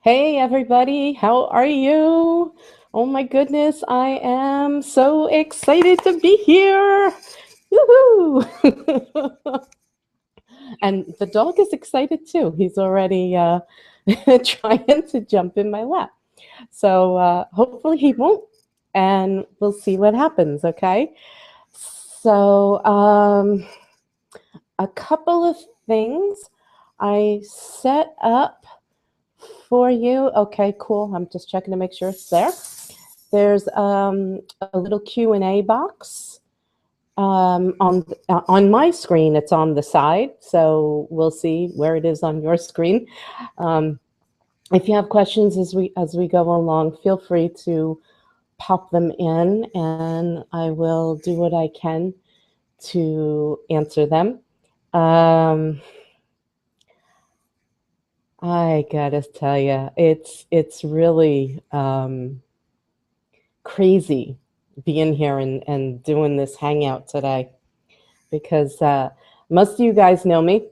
Hey everybody, how are you? Oh my goodness, I am so excited to be here. Woohoo! And the dog is excited too. He's already trying to jump in my lap. So hopefully he won't, and we'll see what happens, okay? So a couple of things I set up for you. Okay, cool. I'm just checking to make sure it's there. There's a little Q&A box on my screen. It's on the side, so we'll see where it is on your screen. If you have questions as we go along, feel free to pop them in, and I will do what I can to answer them. I gotta tell you, it's really crazy being here and doing this hangout today, because most of you guys know me,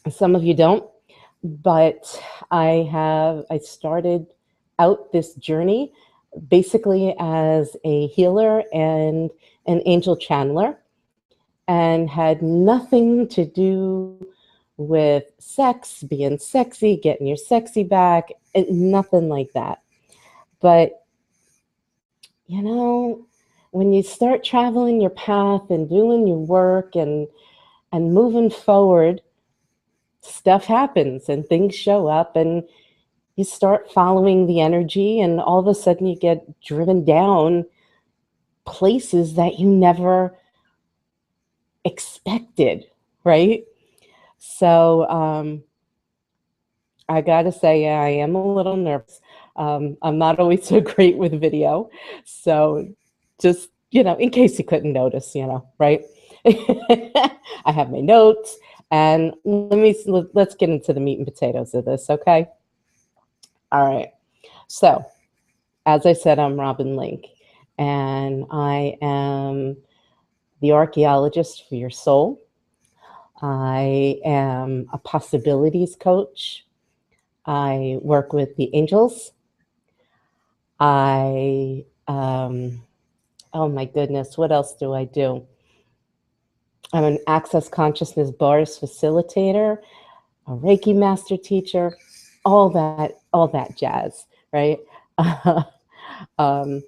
some of you don't, but I started out this journey basically as a healer and an angel channeler, and had nothing to do with sex, being sexy, getting your sexy back, and nothing like that. But you know, when you start traveling your path and doing your work and moving forward, stuff happens and things show up, and you start following the energy, and all of a sudden you get driven down places that you never expected, right? So I gotta say, I am a little nervous. I'm not always so great with video, so just, in case you couldn't notice, right? I have my notes, and let's get into the meat and potatoes of this, okay? All right. So, as I said, I'm Robin Link, and I am the archaeologist for your soul. I am a possibilities coach. I work with the angels. Oh my goodness, what else do I do? I'm an access consciousness bars facilitator, a Reiki master teacher, all that jazz, right? um,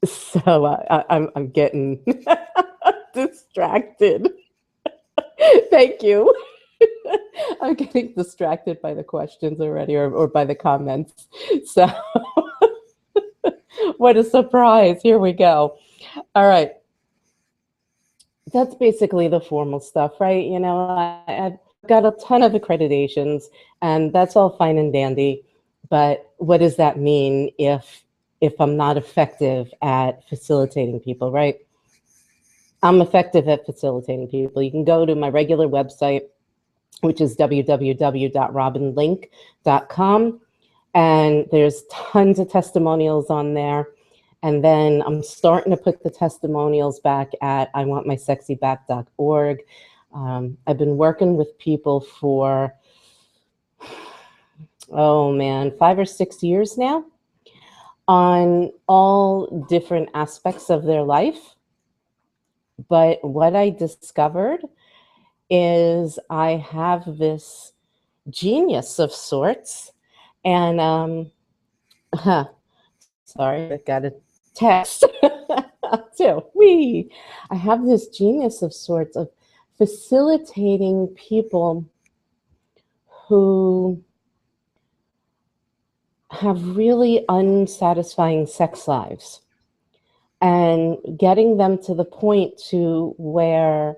so I'm getting distracted. Thank you. I'm getting distracted by the questions already, or by the comments. So what a surprise. Here we go. All right. That's basically the formal stuff, right? I've got a ton of accreditations, and that's all fine and dandy. But what does that mean if I'm not effective at facilitating people, right? I'm effective at facilitating people. You can go to my regular website, which is www.robinlink.com. And there's tons of testimonials on there. And then I'm starting to put the testimonials back at iwantmysexyback.org. I've been working with people for, oh man, 5 or 6 years now on all different aspects of their life. But what I discovered is I have this genius of sorts, and sorry, I got a text too. I have this genius of sorts of facilitating people who have really unsatisfying sex lives, and getting them to the point to where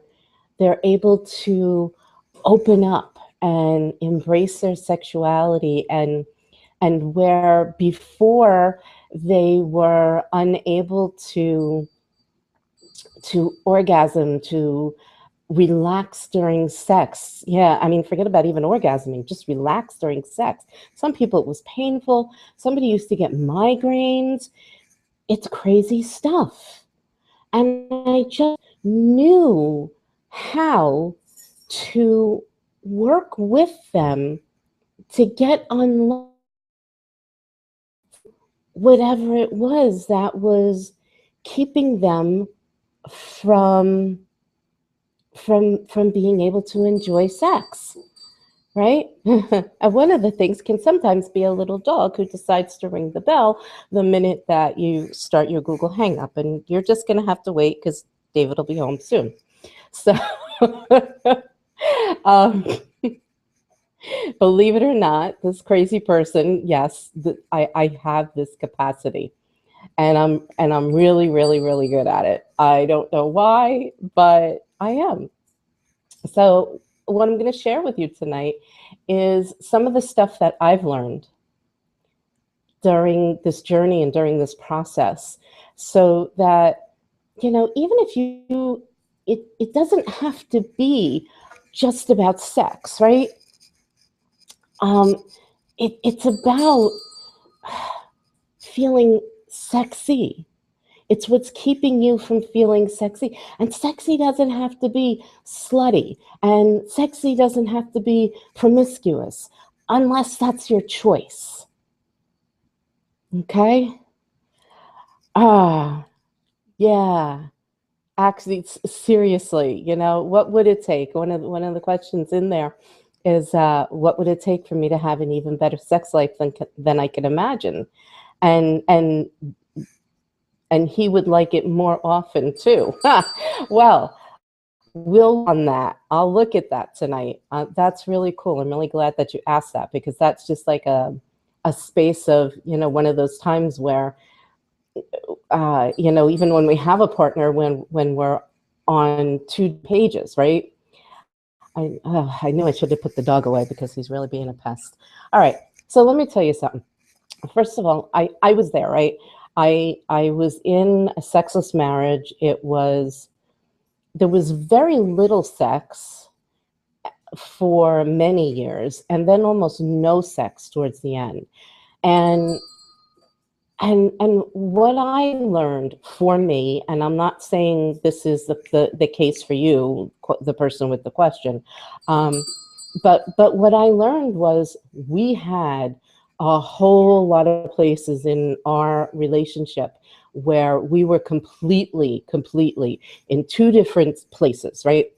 they're able to open up and embrace their sexuality, and where before they were unable to orgasm, to relax during sex. Yeah, I mean, forget about even orgasming, just relax during sex. Some people, it was painful. Somebody used to get migraines. It's crazy stuff. And I just knew how to work with them to get on whatever it was that was keeping them from from being able to enjoy sex, right? And one of the things can sometimes be a little dog who decides to ring the bell the minute that you start your Google hang up, and you're just going to have to wait because David will be home soon. So um, believe it or not, this crazy person, yes, I have this capacity, and I'm really, really, really good at it. I don't know why, but I am. So what I'm going to share with you tonight is some of the stuff that I've learned during this journey and during this process, so that, you know, even if you, it doesn't have to be just about sex, right? Um, it's about feeling sexy. It's what's keeping you from feeling sexy. And sexy doesn't have to be slutty. And sexy doesn't have to be promiscuous, unless that's your choice. Okay? Ah, yeah. Actually, seriously, you know, what would it take? One of the questions in there is, what would it take for me to have an even better sex life than I can imagine? And he would like it more often too. Well, we'll on that. I'll look at that tonight. That's really cool. I'm really glad that you asked that, because that's just like a space of, you know, one of those times where, you know, even when we have a partner, when we're on two pages, right? I knew I should have put the dog away because he's really being a pest. All right. So let me tell you something. First of all, I was there, right? I was in a sexless marriage. There was very little sex for many years, and then almost no sex towards the end. And what I learned for me, and I'm not saying this is the case for you, the person with the question, but what I learned was we had a whole lot of places in our relationship where we were completely in two different places, right?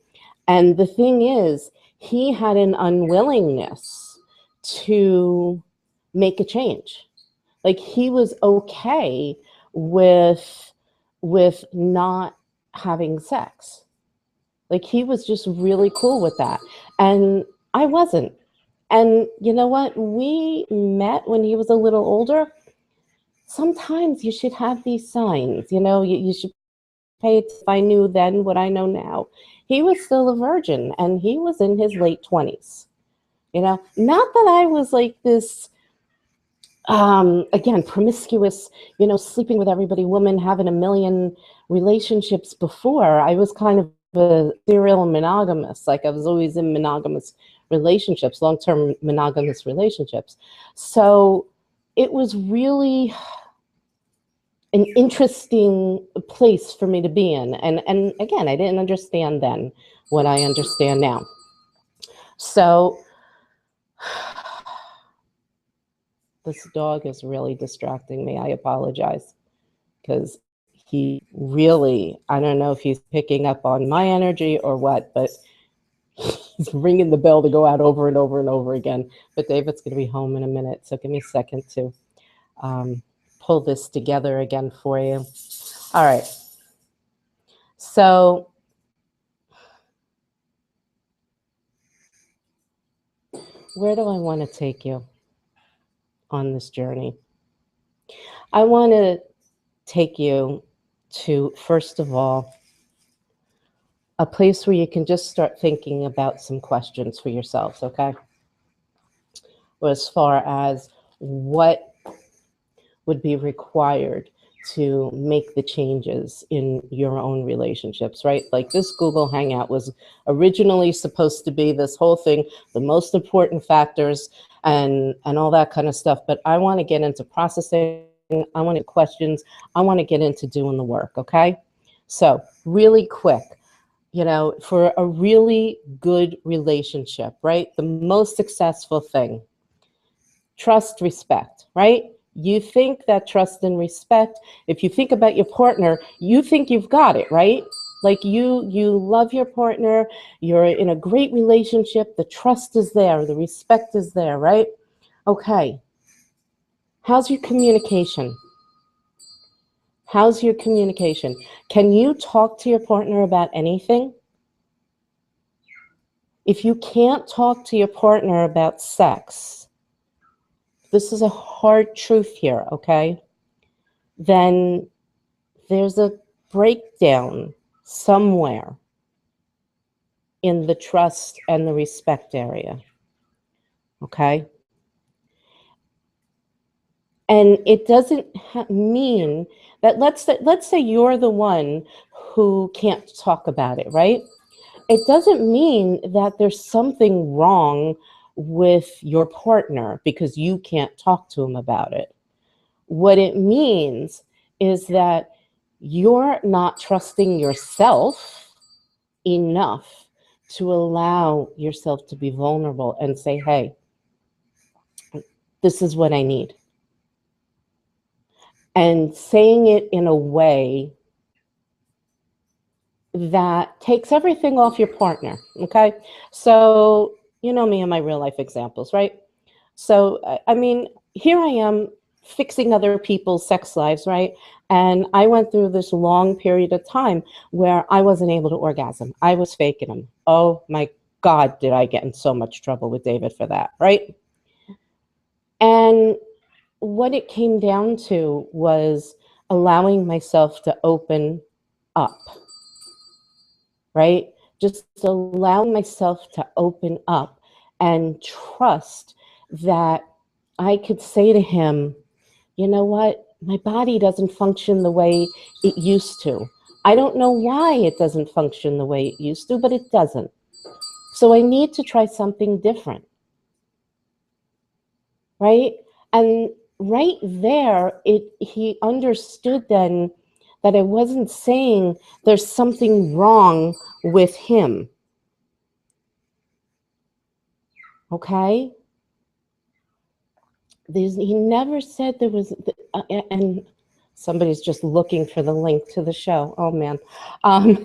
And the thing is, he had an unwillingness to make a change. Like, he was okay with not having sex. Like, he was just really cool with that. And I wasn't. And you know what? We met when he was a little older. Sometimes you should have these signs, you know, you should pay it. If I knew then what I know now. He was still a virgin, and he was in his late 20s. You know, not that I was like this, again, promiscuous, you know, sleeping with everybody woman, having a million relationships before. I was kind of a serial monogamous. Like, I was always in monogamous relationships, long-term monogamous relationships. So it was really an interesting place for me to be in. And again, I didn't understand then what I understand now. So this dog is really distracting me. I apologize, because he really, I don't know if he's picking up on my energy or what, but he's ringing the bell to go out over and over and over again. But David's going to be home in a minute, so give me a second to pull this together again for you. All right. So where do I want to take you on this journey? I want to take you to, first of all, a place where you can just start thinking about some questions for yourselves, okay? As far as what would be required to make the changes in your own relationships, right? Like, this Google Hangout was originally supposed to be this whole thing, the most important factors and all that kind of stuff. But I want to get into processing. I want to questions. I want to get into doing the work, okay? So really quick, you know, for a really good relationship, right? The most successful thing trust, respect, right? You think that trust and respect, if you think about your partner, you think you've got it, right? Like you love your partner, you're in a great relationship, the trust is there, the respect is there, right? Okay. How's your communication? How's your communication? Can you talk to your partner about anything? If you can't talk to your partner about sex, this is a hard truth here, okay? Then there's a breakdown somewhere in the trust and the respect area, okay? And it doesn't mean that, let's say you're the one who can't talk about it, right? It doesn't mean that there's something wrong with your partner because you can't talk to him about it. What it means is that you're not trusting yourself enough to allow yourself to be vulnerable and say, hey, this is what I need. And saying it in a way that takes everything off your partner, okay? So, you know me and my real life examples, right? So, I mean, here I am fixing other people's sex lives, right? And I went through this long period of time where I wasn't able to orgasm. I was faking them. Oh my God, did I get in so much trouble with David for that, right? And what it came down to was allowing myself to open up, right? Just allowing myself to open up and trust that I could say to him, you know what? My body doesn't function the way it used to. I don't know why it doesn't function the way it used to, but it doesn't. So I need to try something different, right? And right there, he understood then that I wasn't saying there's something wrong with him, okay? He never said there was, and somebody's just looking for the link to the show. Oh man,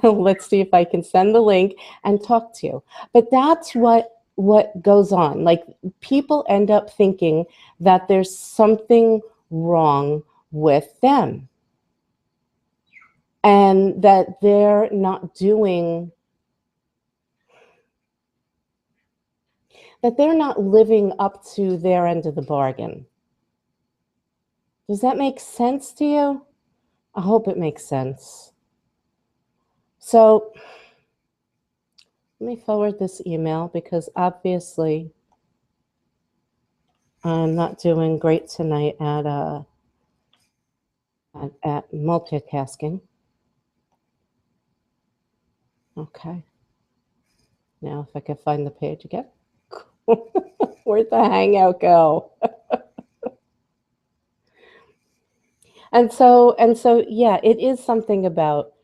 let's see if I can send the link and talk to you. But that's what goes on. Like, people end up thinking that there's something wrong with them and that they're not doing, that they're not living up to their end of the bargain. Does that make sense to you? I hope it makes sense. So let me forward this email because obviously I'm not doing great tonight at multitasking. Okay. Now if I can find the page again. Where'd the Hangout go? And so, yeah, it is something about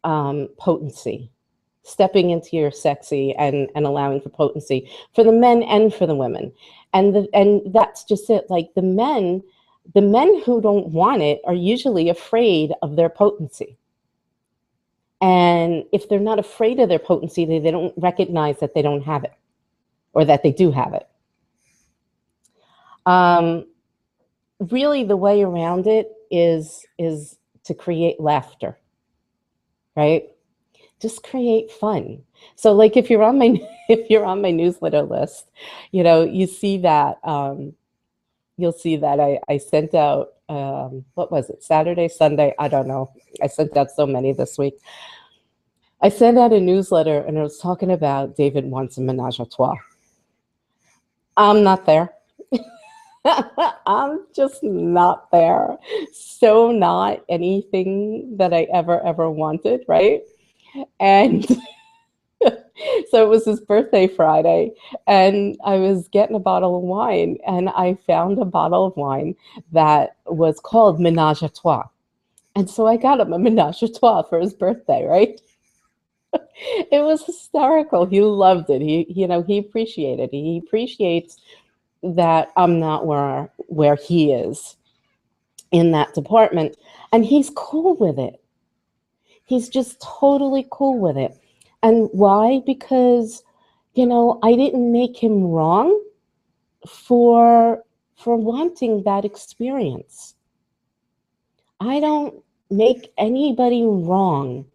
potency, stepping into your sexy and allowing for potency for the men and for the women. And that's just it. Like, the men who don't want it are usually afraid of their potency. And if they're not afraid of their potency, they don't recognize that they don't have it or that they do have it. Really, the way around it is to create laughter, right? Just create fun. So, like, if you're on my newsletter list, you know, you see that you'll see that I sent out what was it, Saturday, Sunday? I don't know. I sent out so many this week. I sent out a newsletter and I was talking about David wants a menage a trois. I'm not there. I'm just not there. So not anything that I ever wanted, right? And so it was his birthday Friday, and I was getting a bottle of wine, and I found a bottle of wine that was called Menage a Trois. And so I got him a Menage a Trois for his birthday, right? It was hysterical. He loved it. He appreciated it. He appreciates that I'm not where he is in that department, and he's cool with it. He's just totally cool with it. And why? Because, I didn't make him wrong for wanting that experience. I don't make anybody wrong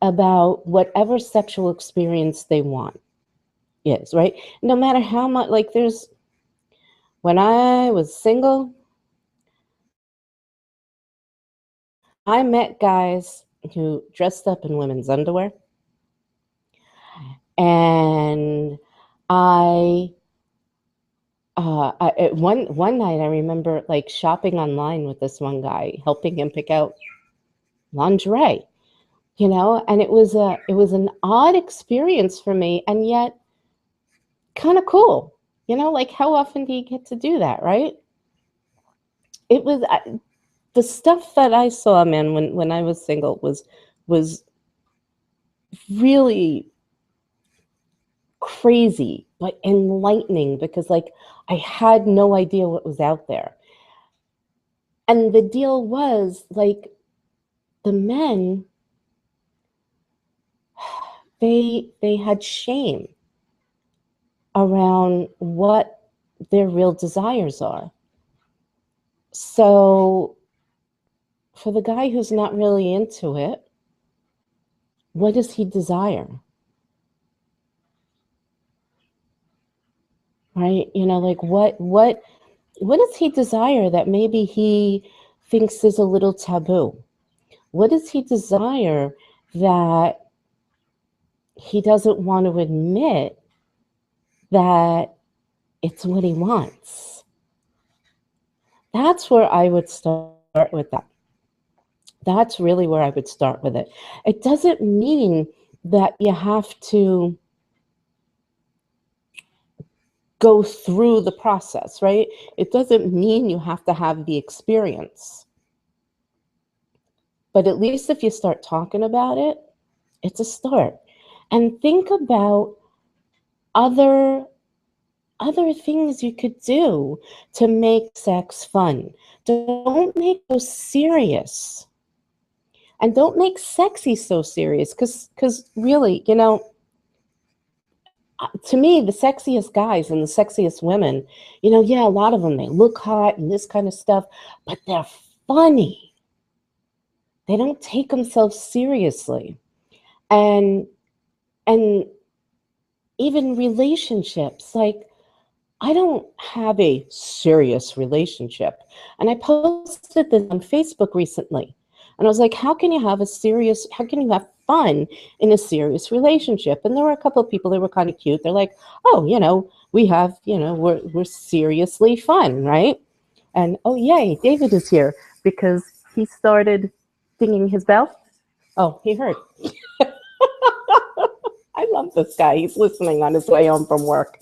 about whatever sexual experience they want is, right? No matter how much, like when I was single, I met guys who dressed up in women's underwear, and I one night I remember like shopping online with this one guy, helping him pick out lingerie, and it was an odd experience for me, and yet kind of cool. Like how often do you get to do that, right? It was the stuff that I saw, man, when I was single was really crazy, but enlightening because like I had no idea what was out there. And the deal was like the men, they had shame around what their real desires are. So for the guy who's not really into it, what does he desire? Right? Like what does he desire that maybe he thinks is a little taboo? What does he desire that he doesn't want to admit that it's what he wants? That's where I would start with that. That's really where I would start with it. It doesn't mean that you have to go through the process, right? It doesn't mean you have to have the experience. But at least if you start talking about it, it's a start. And think about other things you could do to make sex fun. Don't make it so serious. And don't make sexy so serious, because really, to me, the sexiest guys and the sexiest women, yeah, a lot of them, they look hot and this kind of stuff, but they're funny. They don't take themselves seriously. And even relationships, like I don't have a serious relationship. And I posted this on Facebook recently. And I was like, how can you have fun in a serious relationship? And there were a couple of people that were kind of cute. They're like, oh, we're seriously fun, right? And oh, yay, David is here because he started dinging his bell. Oh, he heard. I love this guy. He's listening on his way home from work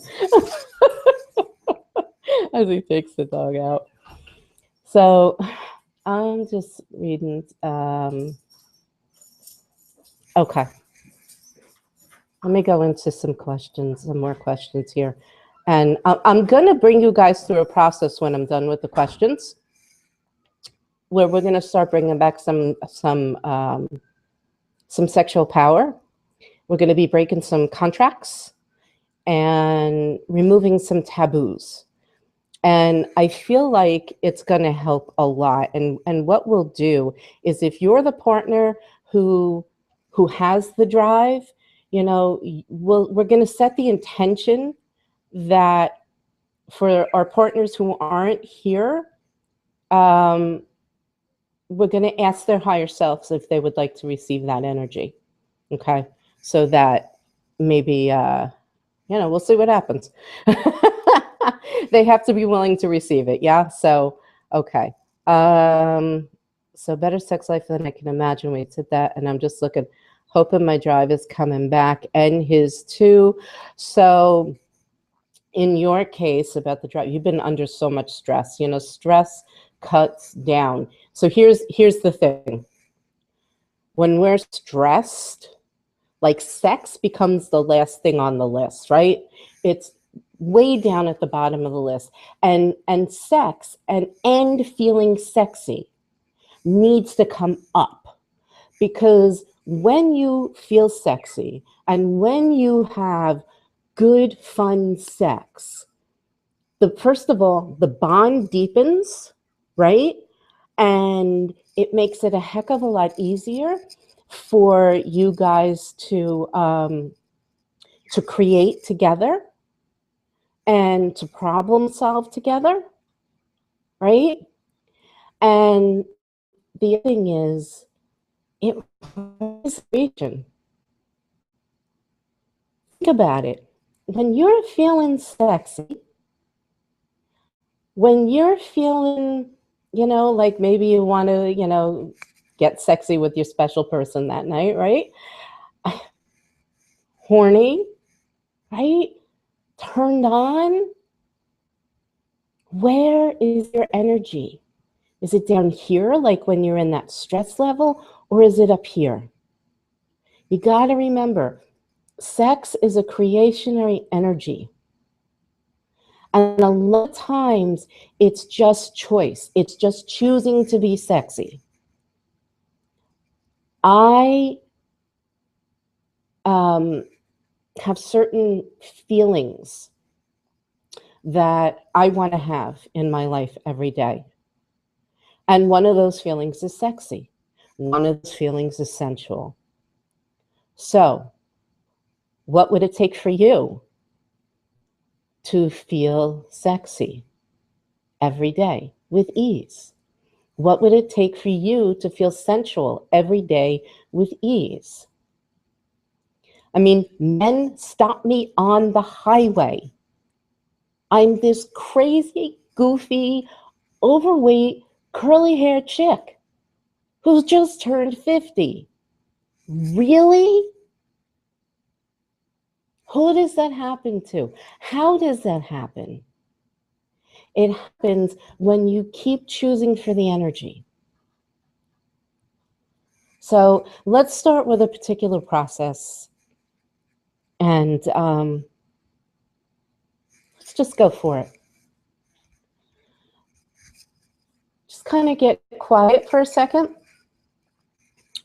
as he takes the dog out. So I'm just reading. Okay. Let me go into some more questions here. And I'm going to bring you guys through a process when I'm done with the questions, where we're going to start bringing back some sexual power. We're going to be breaking some contracts and removing some taboos. And I feel like it's going to help a lot. And what we'll do is, if you're the partner who has the drive, we're going to set the intention that for our partners who aren't here, we're going to ask their higher selves if they would like to receive that energy. Okay. So that maybe, we'll see what happens. They have to be willing to receive it. Yeah. So, okay. So better sex life than I can imagine. We did that. And I'm just looking, hoping my drive is coming back, and his too. So in your case about the drive, you've been under so much stress, stress cuts down. So here's the thing. When we're stressed, like sex becomes the last thing on the list, right? It's way down at the bottom of the list. And sex and feeling sexy needs to come up, because when you feel sexy and when you have good, fun sex, first of all, the bond deepens, right? And it makes it a heck of a lot easier for you guys to create together and to problem solve together, right? And the other thing is, it is vision. Think about it. When you're feeling sexy, when you're feeling, like maybe you want to, get sexy with your special person that night, right? Horny, right? Turned on. Where is your energy? Is it down here, like when you're in that stress level, or is it up here? You got to remember, sex is a creationary energy. And a lot of times, it's just choice. It's just choosing to be sexy. I have certain feelings that I want to have in my life every day. And one of those feelings is sexy. One of those feelings is sensual. So, what would it take for you to feel sexy every day with ease? What would it take for you to feel sensual every day with ease? I mean, men stop me on the highway. I'm this crazy, goofy, overweight, curly-haired chick who's just turned 50. Really? Who does that happen to? How does that happen? It happens when you keep choosing for the energy. So let's start with a particular process, and let's just go for it. Just kind of get quiet for a second,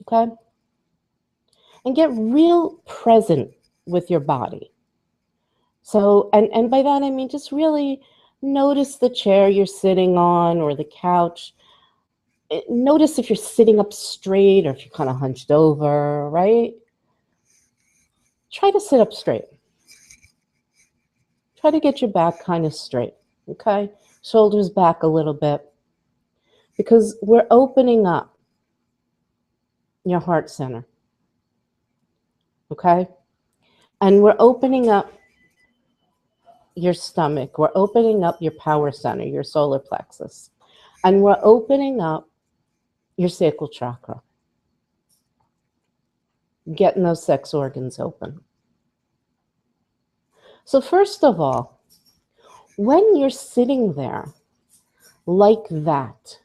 okay? And get real present with your body. So, and by that I mean just really notice the chair you're sitting on or the couch. Notice if you're sitting up straight or if you're kind of hunched over, right? Try to sit up straight. Try to get your back kind of straight, okay? Shoulders back a little bit, because we're opening up your heart center, okay? And we're opening up your stomach. We're opening up your power center, your solar plexus. And we're opening up your sacral chakra, getting those sex organs open. So first of all, when you're sitting there like that,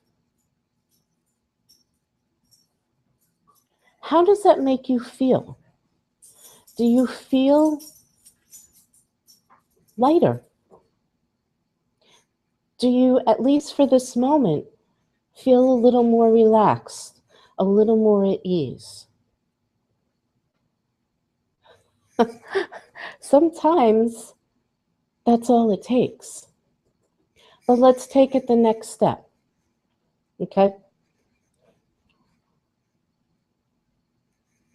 how does that make you feel? Do you feel lighter? Do you, at least for this moment, feel a little more relaxed, a little more at ease? Sometimes that's all it takes. But let's take it the next step, okay?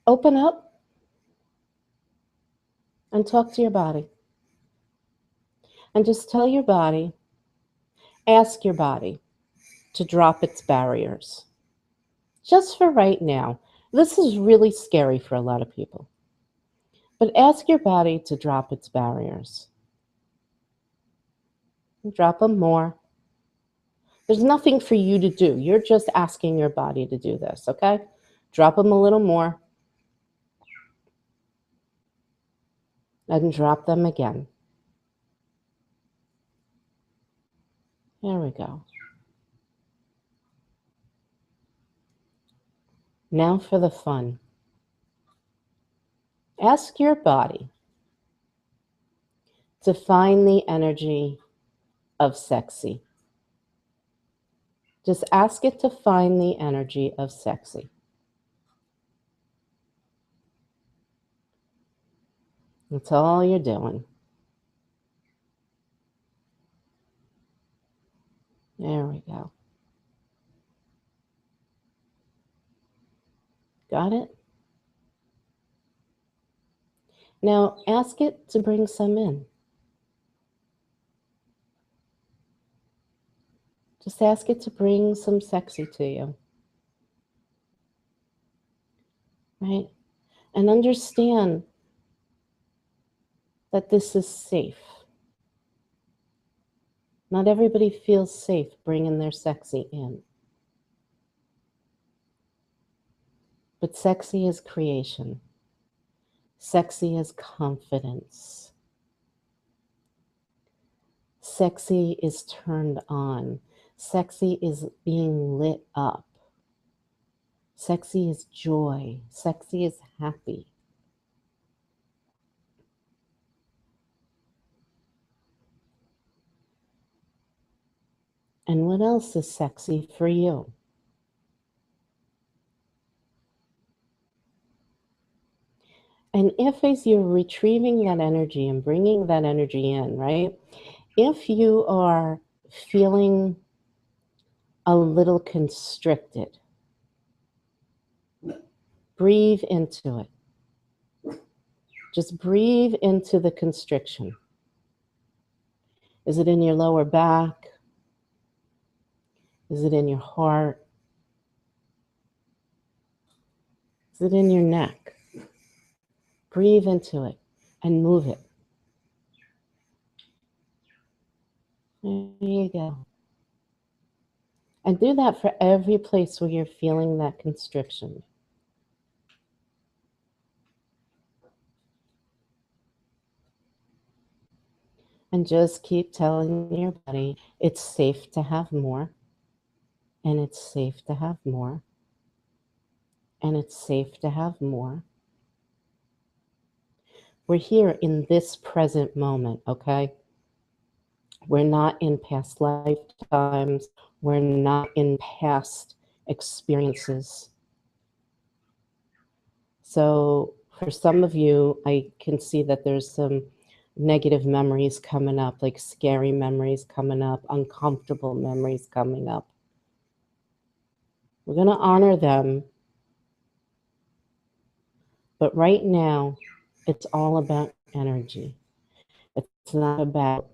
Open up and talk to your body. And just tell your body, ask your body to drop its barriers. Just for right now. This is really scary for a lot of people. But ask your body to drop its barriers. Drop them more. There's nothing for you to do. You're just asking your body to do this, okay? Drop them a little more. And drop them again. There we go. Now for the fun. Ask your body to find the energy of sexy. Just ask it to find the energy of sexy. That's all you're doing. There we go. Got it? Now ask it to bring some in. Just ask it to bring some sexy to you. Right? And understand that this is safe. Not everybody feels safe bringing their sexy in. But sexy is creation. Sexy is confidence. Sexy is turned on. Sexy is being lit up. Sexy is joy. Sexy is happy. And what else is sexy for you? And if, as you're retrieving that energy and bringing that energy in, right? If you are feeling a little constricted, breathe into it. Just breathe into the constriction. Is it in your lower back? Is it in your heart? Is it in your neck? Breathe into it and move it. There you go. And do that for every place where you're feeling that constriction. And just keep telling your body it's safe to have more, and it's safe to have more, and it's safe to have more. We're here in this present moment, okay? We're not in past lifetimes. We're not in past experiences. So for some of you, I can see that there's some negative memories coming up, like scary memories coming up, uncomfortable memories coming up. We're going to honor them. But right now, it's all about energy. It's not about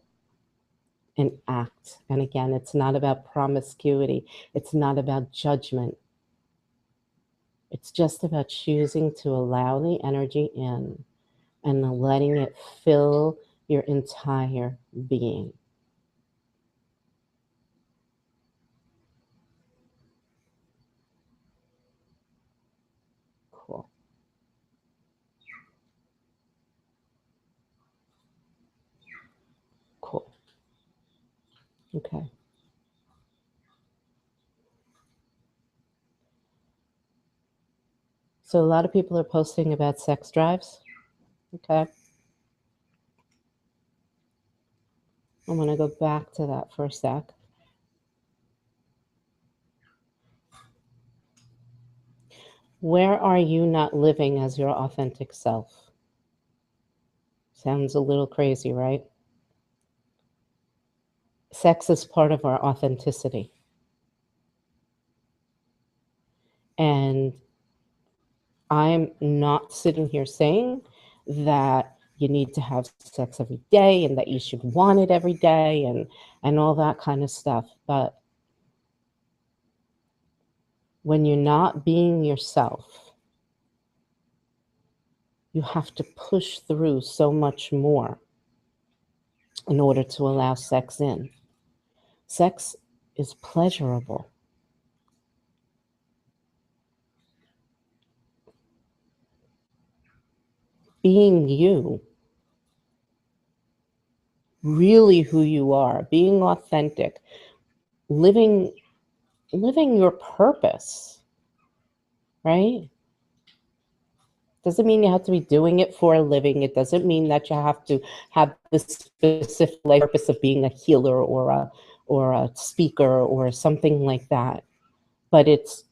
an act. And again, it's not about promiscuity. It's not about judgment. It's just about choosing to allow the energy in and letting it fill your entire being. Cool. Cool. Okay. So a lot of people are posting about sex drives. Okay. I'm going to go back to that for a sec. Where are you not living as your authentic self? Sounds a little crazy, right? Sex is part of our authenticity. And I'm not sitting here saying that you need to have sex every day and that you should want it every day and all that kind of stuff. But when you're not being yourself, you have to push through so much more in order to allow sex in. Sex is pleasurable. Being you, really who you are, being authentic, living your purpose, right? Doesn't mean you have to be doing it for a living. It doesn't mean that you have to have the specific purpose of being a healer or a speaker or something like that. But it's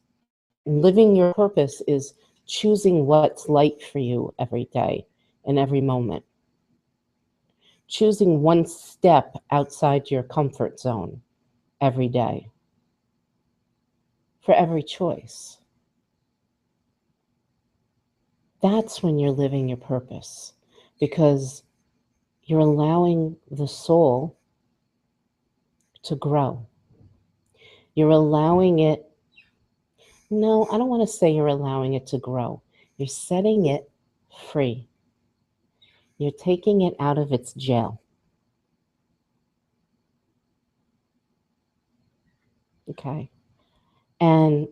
living your purpose is choosing what's light for you every day and every moment. Choosing one step outside your comfort zone every day for every choice. That's when you're living your purpose, because you're allowing the soul to grow. You're allowing it. No, I don't want to say you're allowing it to grow. You're setting it free. You're taking it out of its jail. Okay. And,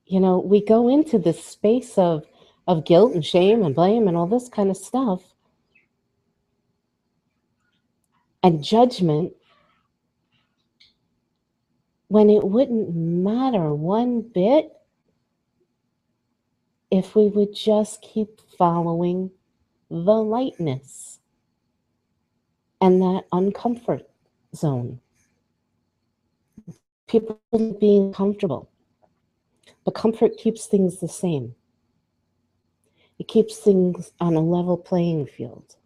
we go into this space of guilt and shame and blame and all this kind of stuff and judgment when it wouldn't matter one bit if we would just keep following the lightness and that uncomfort zone. People being comfortable, but comfort keeps things the same. It keeps things on a level playing field.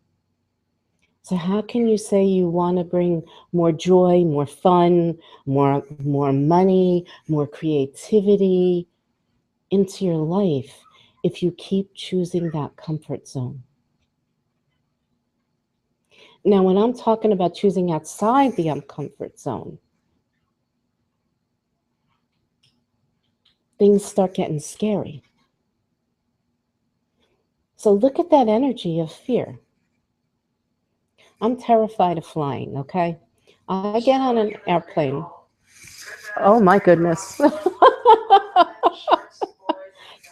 So how can you say you want to bring more joy, more fun, more money, more creativity into your life if you keep choosing that comfort zone? Now, when I'm talking about choosing outside the uncomfort zone, things start getting scary. So look at that energy of fear. I'm terrified of flying, okay? I get on an airplane. Oh my goodness.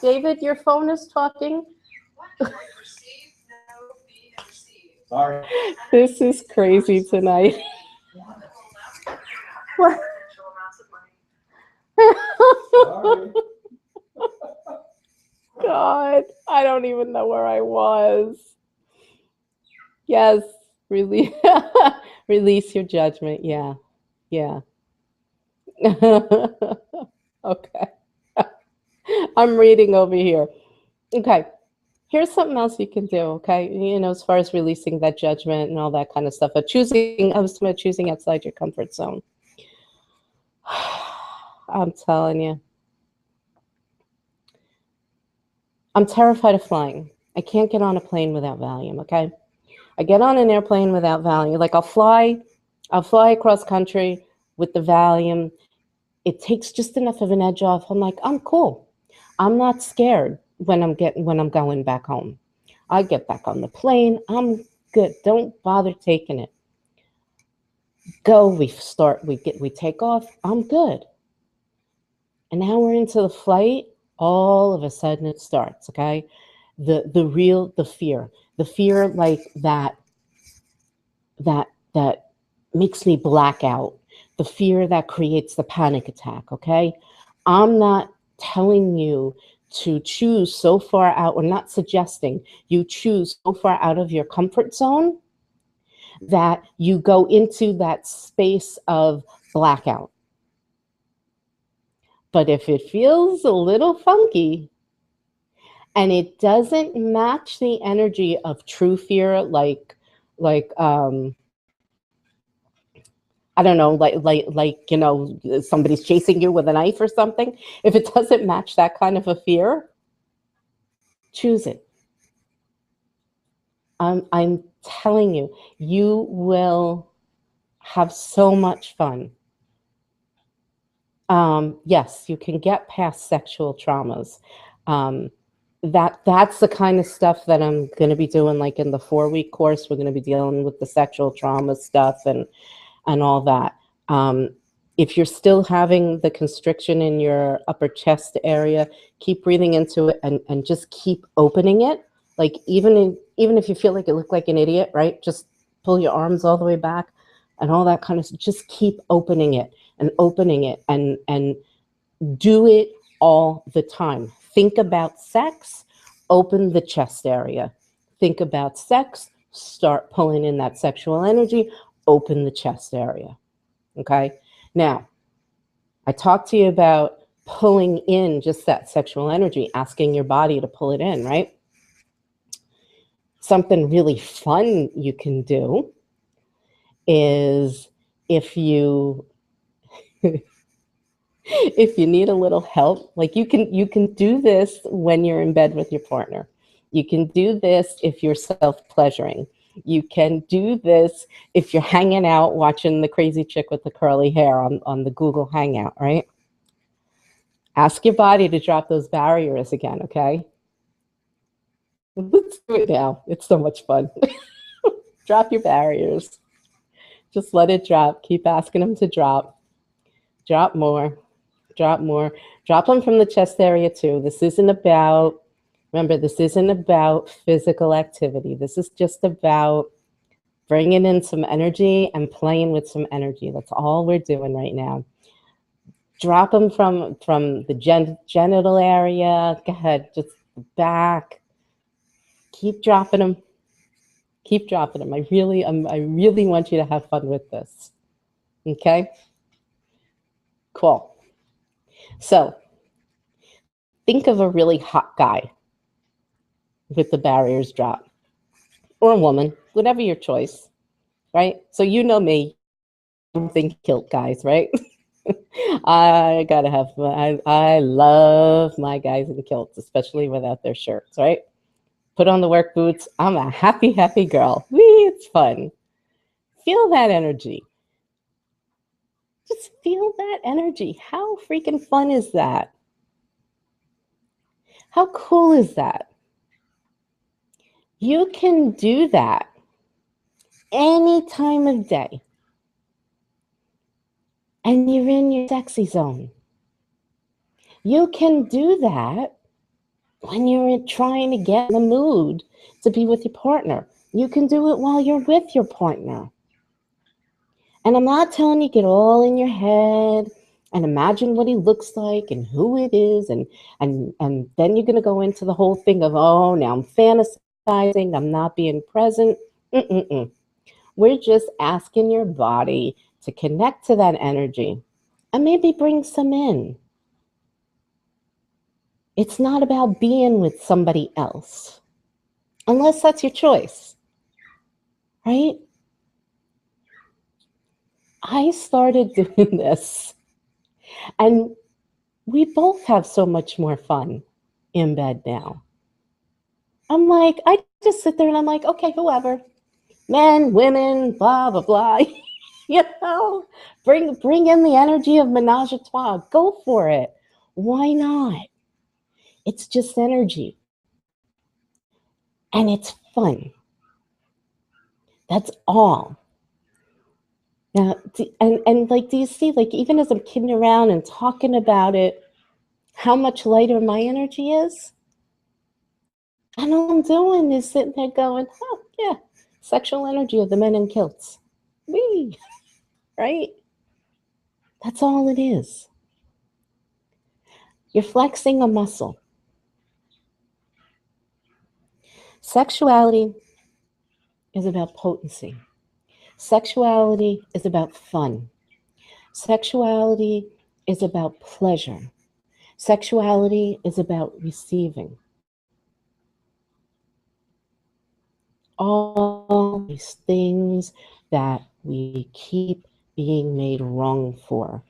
David, your phone is talking. Sorry. This is crazy tonight. What? Sorry. God, I don't even know where I was. Yes, release, release your judgment. Yeah, yeah. Okay. I'm reading over here. Okay. Here's something else you can do, okay? As far as releasing that judgment and all that kind of stuff. But I was talking about choosing outside your comfort zone. I'm telling you. I'm terrified of flying. I can't get on a plane without Valium, okay? I get on an airplane without Valium. Like I'll fly across country with the Valium. It takes just enough of an edge off. I'm like, I'm cool. I'm not scared when I'm going back home. I get back on the plane. I'm good. Don't bother taking it. Go. We take off. I'm good. And now we're into the flight. All of a sudden it starts. Okay, the fear like that makes me black out. The fear that creates the panic attack. Okay, I'm not telling you to choose so far out, or not suggesting you choose so far out of your comfort zone that you go into that space of blackout. But if it feels a little funky and it doesn't match the energy of true fear, like I don't know, somebody's chasing you with a knife or something. If it doesn't match that kind of a fear, choose it. I'm telling you, you will have so much fun. Yes, you can get past sexual traumas. That's the kind of stuff that I'm going to be doing, like in the 4-week course. We're going to be dealing with the sexual trauma stuff and all that. If you're still having the constriction in your upper chest area, keep breathing into it and just keep opening it. Like even if you feel like you look like an idiot, right? Just pull your arms all the way back and all that kind of stuff. Just keep opening it and do it all the time. Think about sex Open the chest area. Think about sex, start pulling in that sexual energy, open the chest area. Okay? Now, I talked to you about pulling in just that sexual energy, asking your body to pull it in, right? Something really fun you can do is if you if you need a little help, like you can do this when you're in bed with your partner. You can do this if you're self-pleasuring. You can do this if you're hanging out watching the crazy chick with the curly hair on the Google Hangout, right? Ask your body to drop those barriers again, okay? Let's do it now. It's so much fun. Drop your barriers. Just let it drop. Keep asking them to drop. Drop more. Drop more. Drop them from the chest area too. This isn't about, remember, this isn't about physical activity. This is just about bringing in some energy and playing with some energy. That's all we're doing right now. Drop them from the genital area. Go ahead, just back. Keep dropping them. Keep dropping them. I really want you to have fun with this. Okay? Cool. So, think of a really hot guy with the barriers dropped, or a woman, whatever your choice, right? So you know me, I think kilt guys, right? I gotta have fun. I love my guys in kilts, especially without their shirts, right? Put on the work boots. I'm a happy, happy girl. Whee, it's fun. Feel that energy. Just feel that energy. How freaking fun is that? How cool is that? You can do that any time of day. And you're in your sexy zone. You can do that when you're trying to get in the mood to be with your partner. You can do it while you're with your partner. And I'm not telling you get all in your head and imagine what he looks like and who it is, and then you're going to go into the whole thing of, oh, now I'm fantasizing, I'm not being present. Mm-mm-mm. We're just asking your body to connect to that energy and maybe bring some in. It's not about being with somebody else, unless that's your choice, right? I started doing this, and we both have so much more fun in bed now. I'm like, I just sit there and I'm like, okay, whoever, men, women, blah, blah, blah. You know, bring in the energy of menage a trois. Go for it. Why not? It's just energy. And it's fun. That's all. Now, and like, do you see, like, even as I'm kidding around and talking about it, how much lighter my energy is? And all I'm doing is sitting there going, oh, yeah, sexual energy of the men in kilts. Wee, right? That's all it is. You're flexing a muscle. Sexuality is about potency. Sexuality is about fun. Sexuality is about pleasure. Sexuality is about receiving. All these things that we keep being made wrong for.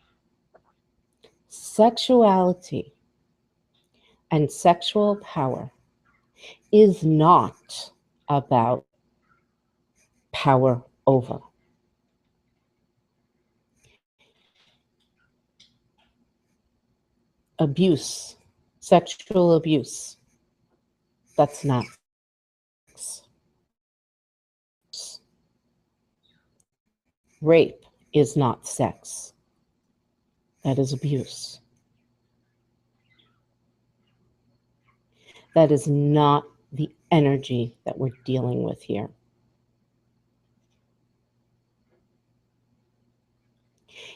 Sexuality and sexual power is not about power over. Abuse, sexual abuse, that's not sex. Rape is not sex. That is abuse. That is not the energy that we're dealing with here.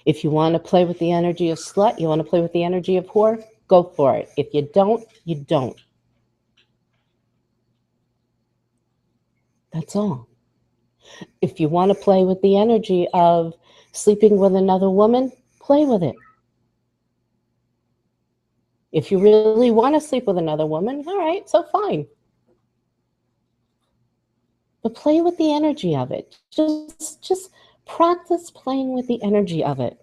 If you want to play with the energy of slut, you want to play with the energy of whore, go for it. If you don't, you don't. That's all. If you want to play with the energy of sleeping with another woman, play with it. If you really want to sleep with another woman, all right, so fine. But play with the energy of it. Just practice playing with the energy of it.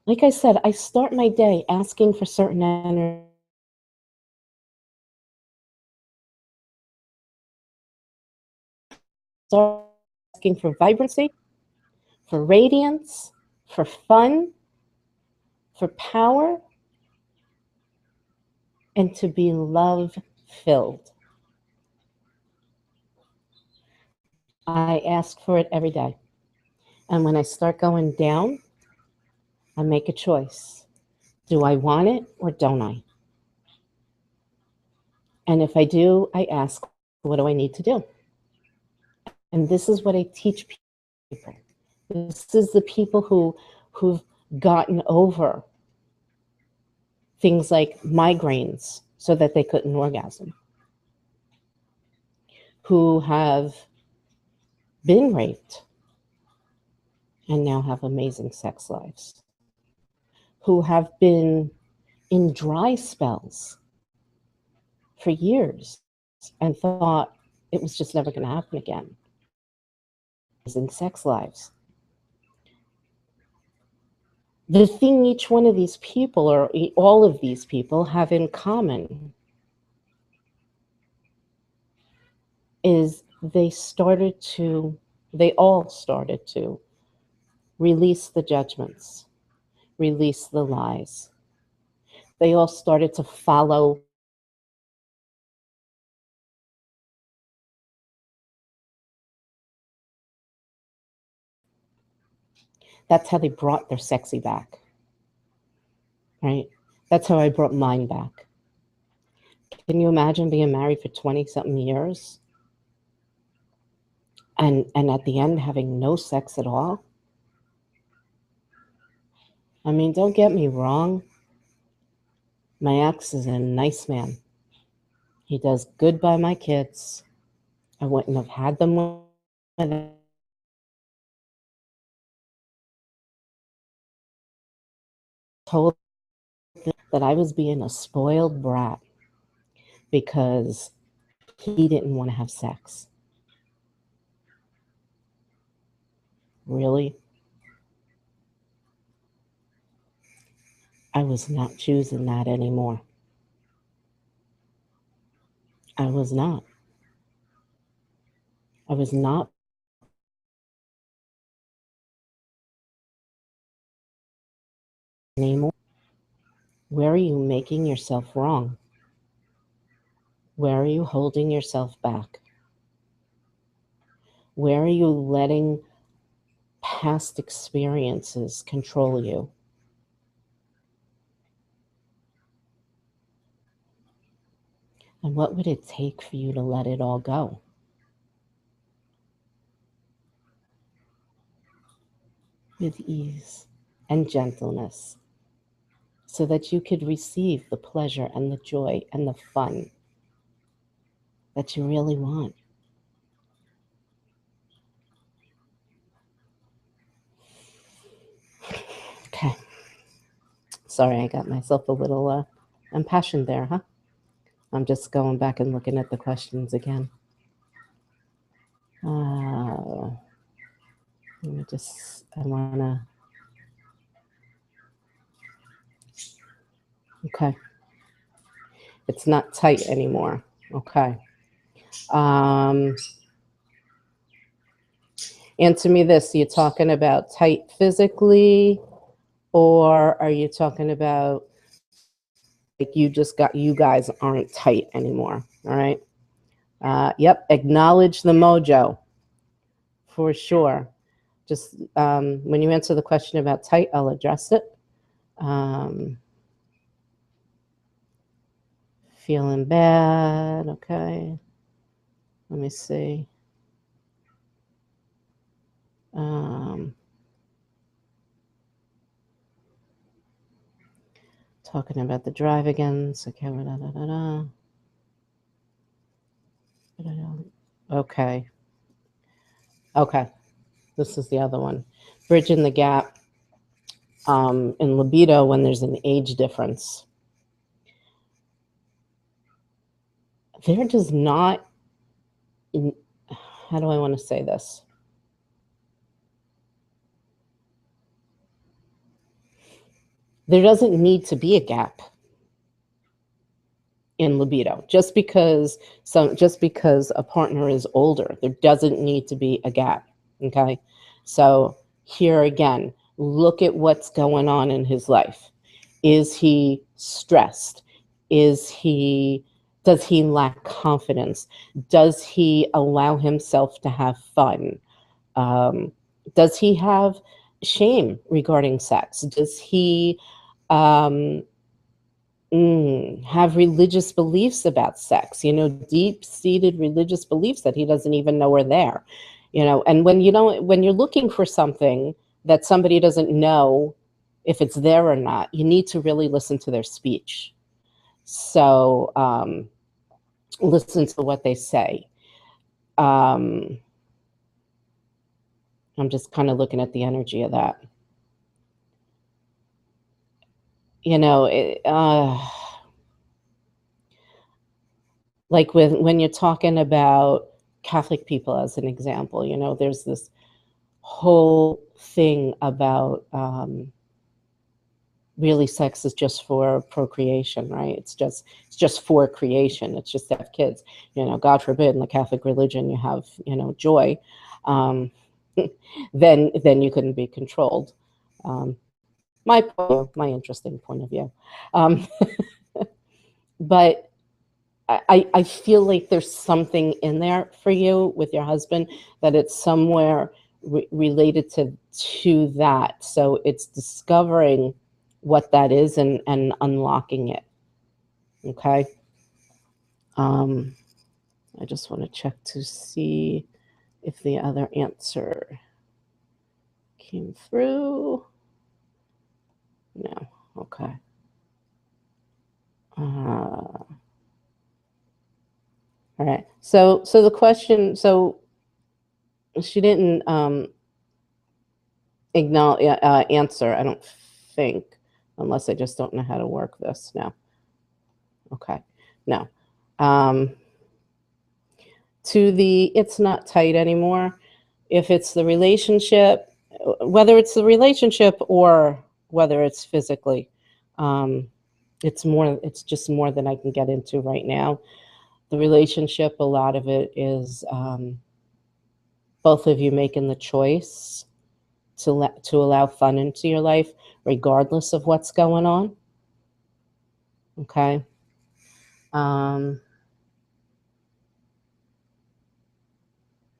Like I said, I start my day asking for certain energy. Start asking for vibrancy, for radiance, for fun, for power, and to be love filled. I ask for it every day. And when I start going down, I make a choice. Do I want it or don't I? And if I do, I ask, what do I need to do? And this is what I teach people. This is the people who've gotten over things like migraines so that they couldn't orgasm, who have been raped and now have amazing sex lives, who have been in dry spells for years and thought it was just never going to happen again. In sex lives. The thing each one of these people, or all of these people, have in common is they all started to release the judgments, release the lies. They all started to follow that's how they brought their sexy back, right? That's how I brought mine back. Can you imagine being married for 20 something years and at the end having no sex at all? I mean, don't get me wrong. My ex is a nice man. He does good by my kids. I wouldn't have had them without told that I was being a spoiled brat because he didn't want to have sex. Really? I was not choosing that anymore. I was not. I was not anymore. Where are you making yourself wrong? Where are you holding yourself back? Where are you letting past experiences control you? And what would it take for you to let it all go? With ease and gentleness, so that you could receive the pleasure and the joy and the fun that you really want. Okay. Sorry, I got myself a little impassioned there, huh? I'm just going back and looking at the questions again. Let me just, I want to, okay. It's not tight anymore. Okay. Um, answer me this. Are you talking about tight physically, or are you talking about like you guys aren't tight anymore? All right. Yep. Acknowledge the mojo for sure. Just when you answer the question about tight, I'll address it. Um, feeling bad. Okay. Let me see. Um, talking about the drive again. So, okay. Da, da, da, da. Okay. Okay. This is the other one. Bridging the gap in libido when there's an age difference. There does not, how do I want to say this? There doesn't need to be a gap in libido just because a partner is older. There doesn't need to be a gap. Okay. So here again, look at what's going on in his life. Is he stressed? Does he lack confidence? Does he allow himself to have fun? Um, does he have shame regarding sex? Does he um, have religious beliefs about sex? Deep-seated religious beliefs that he doesn't even know are there. And when you're looking for something that somebody doesn't know if it's there or not, you need to really listen to their speech. So listen to what they say. I'm just kind of looking at the energy of that. Like when you're talking about Catholic people as an example, there's this whole thing about really sex is just for procreation, right? It's just for creation. It's just to have kids. God forbid in the Catholic religion you have joy, then you couldn't be controlled. My interesting point of view, but I feel like there's something in there for you with your husband, that it's somewhere related to that. So it's discovering what that is and unlocking it. Okay. I just want to check to see if the other answer came through. No. Okay. All right. So the question. So she didn't acknowledge answer. I don't think, unless I just don't know how to work this now. Okay. No. It's not tight anymore. If it's the relationship, whether it's the relationship or whether it's physically, it's just more than I can get into right now. The relationship, a lot of it is both of you making the choice to allow fun into your life, regardless of what's going on. Okay. All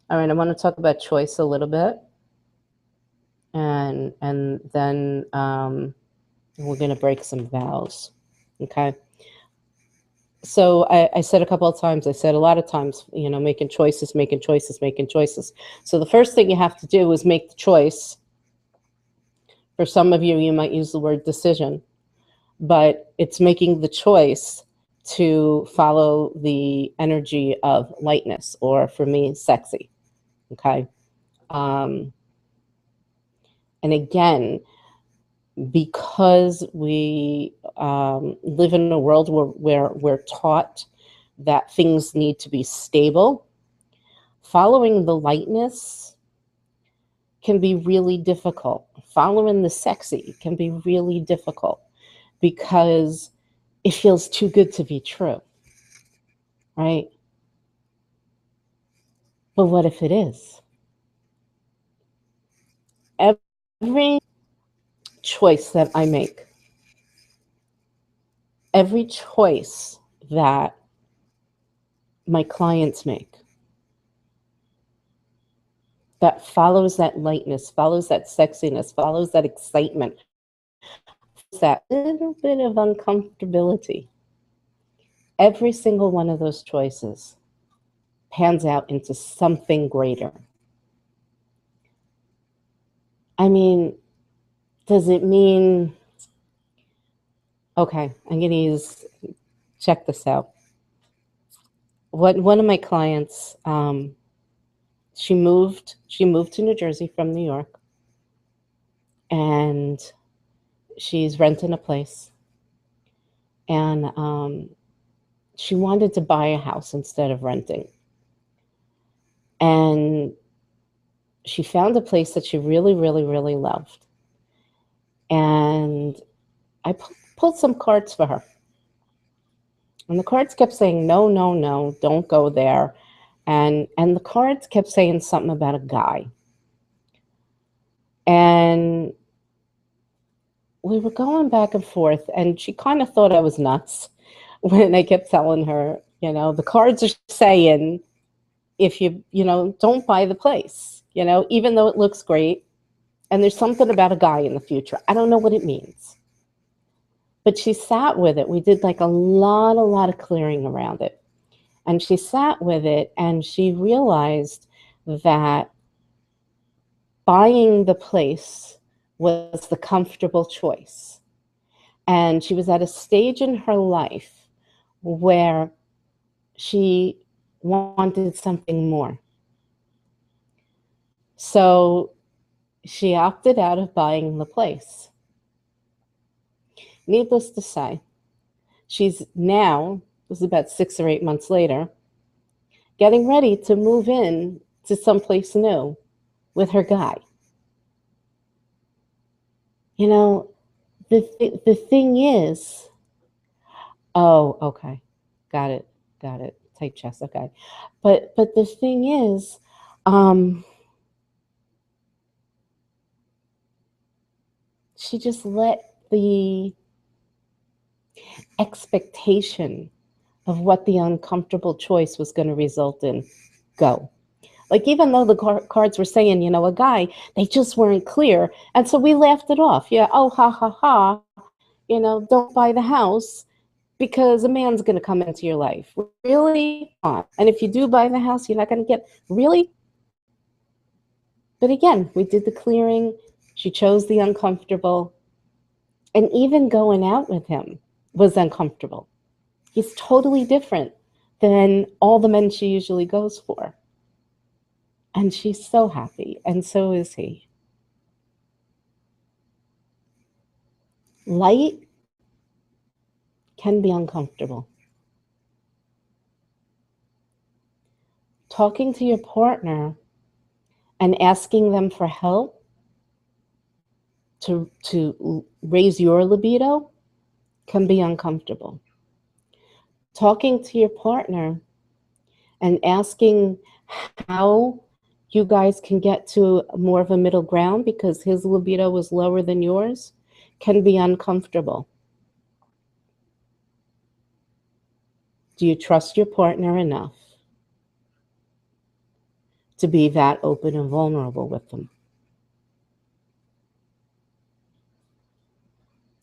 right, I want to talk about choice a little bit, and then we're going to break some vows. Okay. So I said a couple of times, I said a lot of times, making choices, making choices, making choices. So the first thing you have to do is make the choice. For some of you, you might use the word decision, but it's making the choice to follow the energy of lightness, or for me, sexy. Okay. And again, because we live in a world where we're taught that things need to be stable, following the lightness can be really difficult. Following the sexy can be really difficult because it feels too good to be true, right? But what if it is? Every choice that I make, every choice that my clients make, that follows that lightness, follows that sexiness, follows that excitement, that little bit of uncomfortability, every single one of those choices pans out into something greater. I mean, does it mean, okay, I'm going to check this out. One of my clients She moved to New Jersey from New York, and she's renting a place. And she wanted to buy a house instead of renting. And she found a place that she really, really, really loved. And I pulled some cards for her. And the cards kept saying, no, no, no, don't go there. And the cards kept saying something about a guy. And we were going back and forth, and she kind of thought I was nuts when I kept telling her, the cards are saying, if don't buy the place, even though it looks great. And there's something about a guy in the future. I don't know what it means. But she sat with it. We did like a lot of clearing around it. And she sat with it, and she realized that buying the place was the comfortable choice. And she was at a stage in her life where she wanted something more. So she opted out of buying the place. Needless to say, she's now, this is about 6 or 8 months later, getting ready to move in to someplace new with her guy. The thing is, oh, okay, got it, tight chest, okay. But the thing is, she just let the expectation of what the uncomfortable choice was going to result in go. Like, even though the cards were saying, a guy, they just weren't clear. And so we laughed it off. Yeah, oh, ha, ha, ha. Don't buy the house because a man's going to come into your life. Really? And if you do buy the house, you're not going to get, really? But again, we did the clearing. She chose the uncomfortable. And even going out with him was uncomfortable. He's totally different than all the men she usually goes for. And she's so happy, and so is he. Light can be uncomfortable. Talking to your partner and asking them for help to raise your libido can be uncomfortable. Talking to your partner and asking how you guys can get to more of a middle ground because his libido was lower than yours can be uncomfortable. Do you trust your partner enough to be that open and vulnerable with them?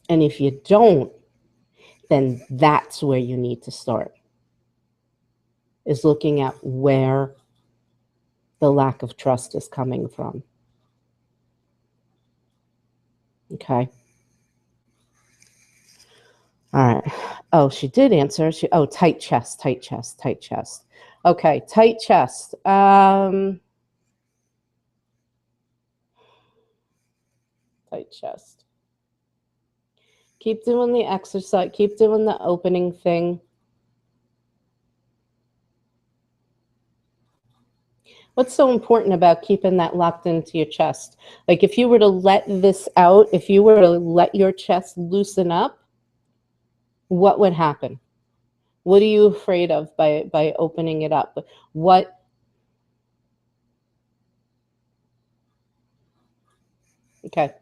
And if you don't, then that's where you need to start, is looking at where the lack of trust is coming from. Okay. All right. Oh, she did answer. Tight chest, tight chest, tight chest. Okay, tight chest. Tight chest. Keep doing the exercise. Keep doing the opening thing. What's so important about keeping that locked into your chest? Like, if you were to let this out, if you were to let your chest loosen up, what would happen? What are you afraid of by opening it up? What? Okay.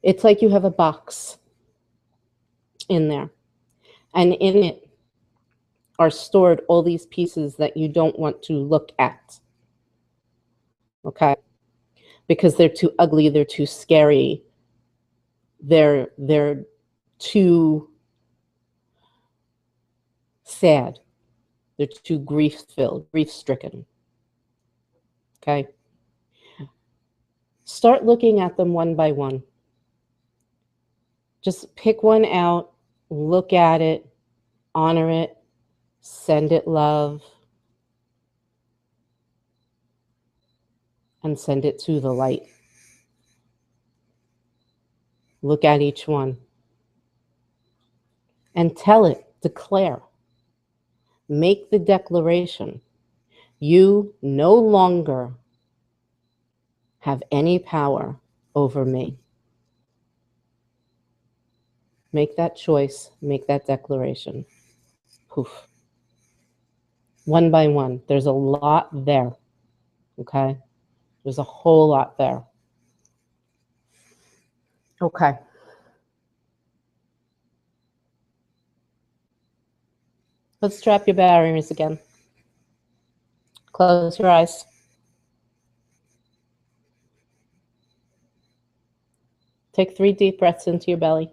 It's like you have a box in there, and in it are stored all these pieces that you don't want to look at. Okay? Because they're too ugly, they're too scary, they're too sad, they're too grief-filled, grief-stricken. Okay? Start looking at them one by one. Just pick one out, look at it, honor it, Send it love and send it to the light. Look at each one and tell it, declare, make the declaration. You no longer have any power over me. Make that choice, make that declaration. Poof. One by one. There's a lot there, okay? There's a whole lot there. Okay. Let's trap your barriers again. Close your eyes. Take 3 deep breaths into your belly.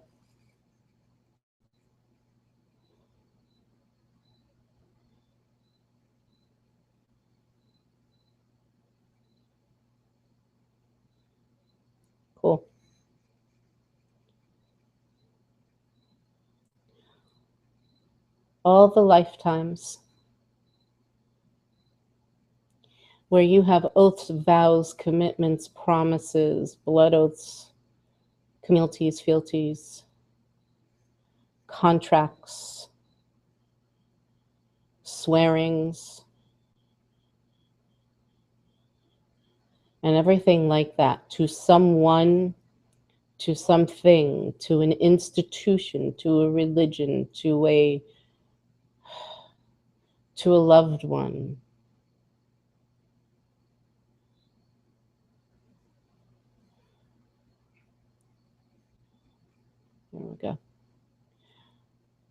Cool. All the lifetimes where you have oaths, vows, commitments, promises, blood oaths, communities, fealties, contracts, swearings, and everything like that to someone, to something, to an institution, to a religion, to a loved one. There we go.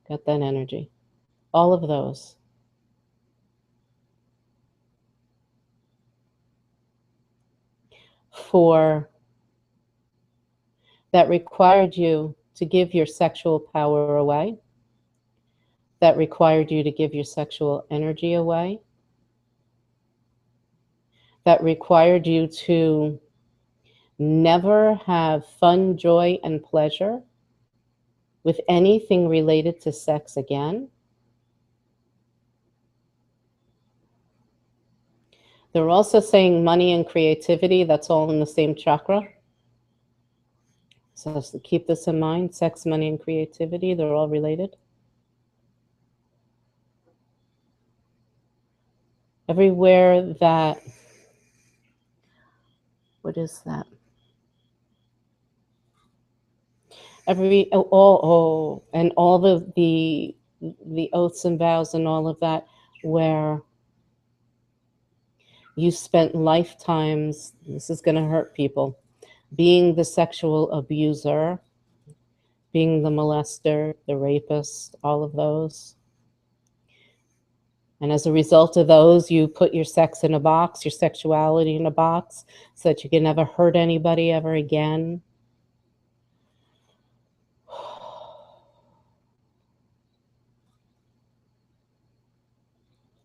Got that energy. All of those. For that required you to give your sexual power away, that required you to give your sexual energy away, that required you to never have fun, joy, and pleasure with anything related to sex again. They're also saying money and creativity, that's all in the same chakra. So keep this in mind, sex, money, and creativity, they're all related. Everywhere that, what is that? And all the oaths and vows and all of that, where you spent lifetimes, this is going to hurt people, being the sexual abuser, being the molester, the rapist, all of those. And as a result of those, you put your sex in a box, your sexuality in a box, so that you can never hurt anybody ever again.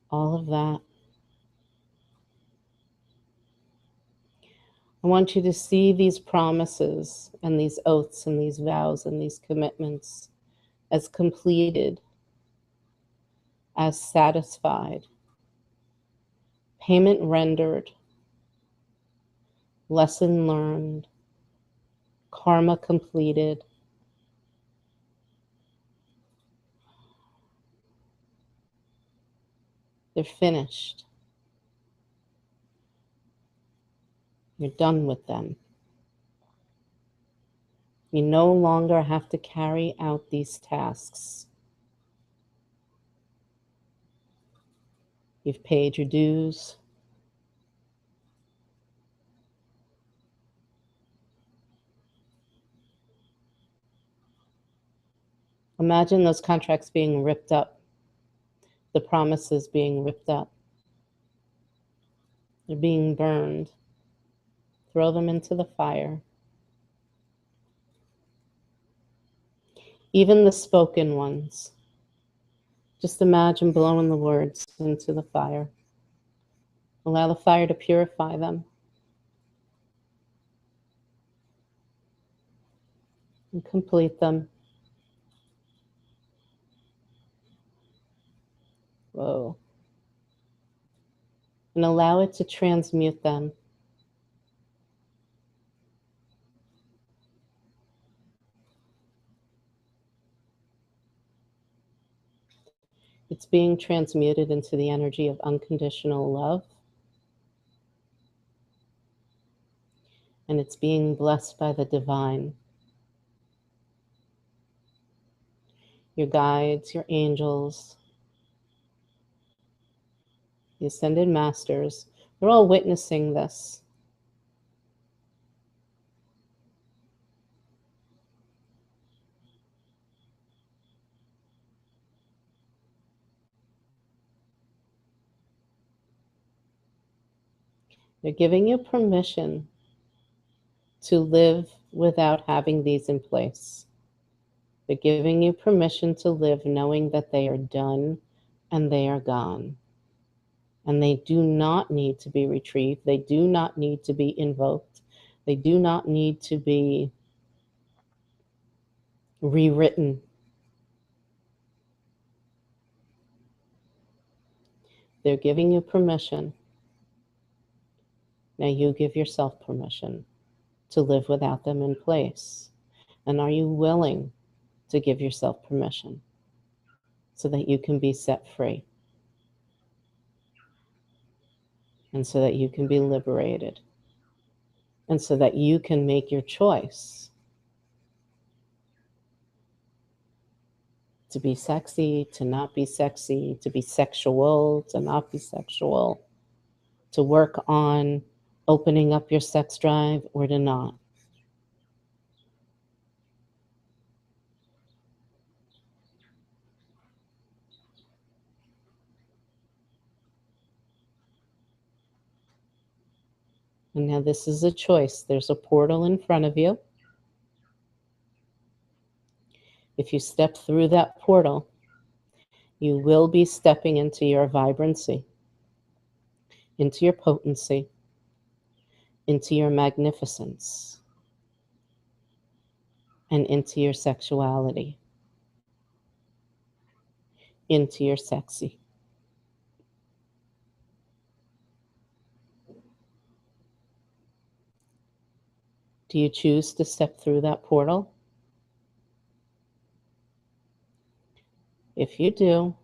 All of that. I want you to see these promises and these oaths and these vows and these commitments as completed, as satisfied, payment rendered, lesson learned, karma completed. They're finished. You're done with them. You no longer have to carry out these tasks. You've paid your dues. Imagine those contracts being ripped up, the promises being ripped up. They're being burned. Throw them into the fire. Even the spoken ones. Just imagine blowing the words into the fire. Allow the fire to purify them and complete them. Whoa. And allow it to transmute them. It's being transmuted into the energy of unconditional love. And it's being blessed by the divine. Your guides, your angels, the ascended masters, they're all witnessing this. They're giving you permission to live without having these in place. They're giving you permission to live knowing that they are done and they are gone. And they do not need to be retrieved. They do not need to be invoked. They do not need to be rewritten. They're giving you permission. Now you give yourself permission to live without them in place. And are you willing to give yourself permission so that you can be set free and so that you can be liberated and so that you can make your choice to be sexy, to not be sexy, to be sexual, to not be sexual, to work on opening up your sex drive or to not? And now this is a choice. There's a portal in front of you. If you step through that portal, you will be stepping into your vibrancy, into your potency, into your magnificence, and into your sexuality, into your sexy. Do you choose to step through that portal? If you do,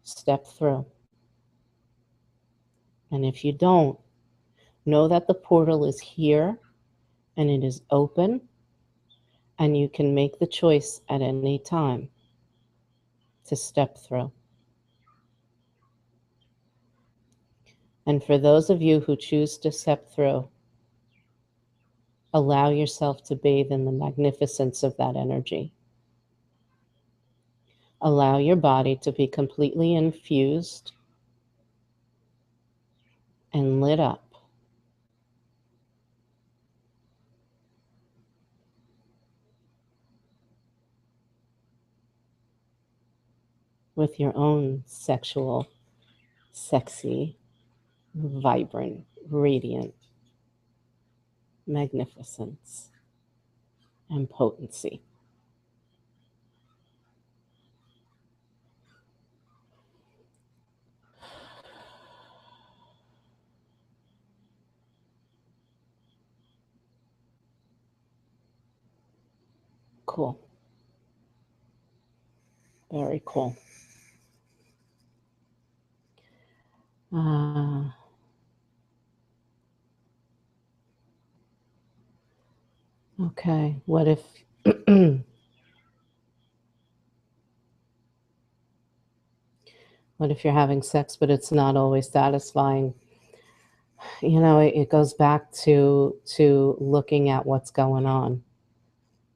step through. And if you don't, know that the portal is here and it is open, and you can make the choice at any time to step through. And for those of you who choose to step through, allow yourself to bathe in the magnificence of that energy. Allow your body to be completely infused and lit up with your own sexual, sexy, vibrant, radiant magnificence and potency. Cool. Very cool. Okay, what if what if you're having sex but it's not always satisfying? You know, it goes back to looking at what's going on.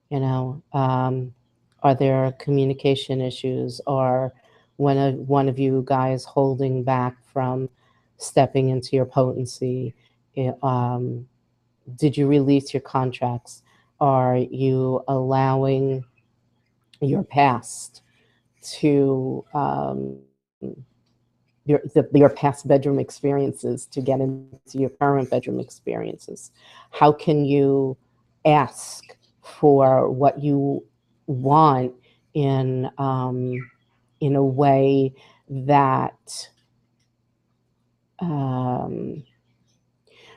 You know, are there communication issues, or one of you guys holding back from stepping into your potency? Did you release your contracts? Are you allowing your past to your past bedroom experiences to get into your current bedroom experiences? How can you ask for what you want in a way that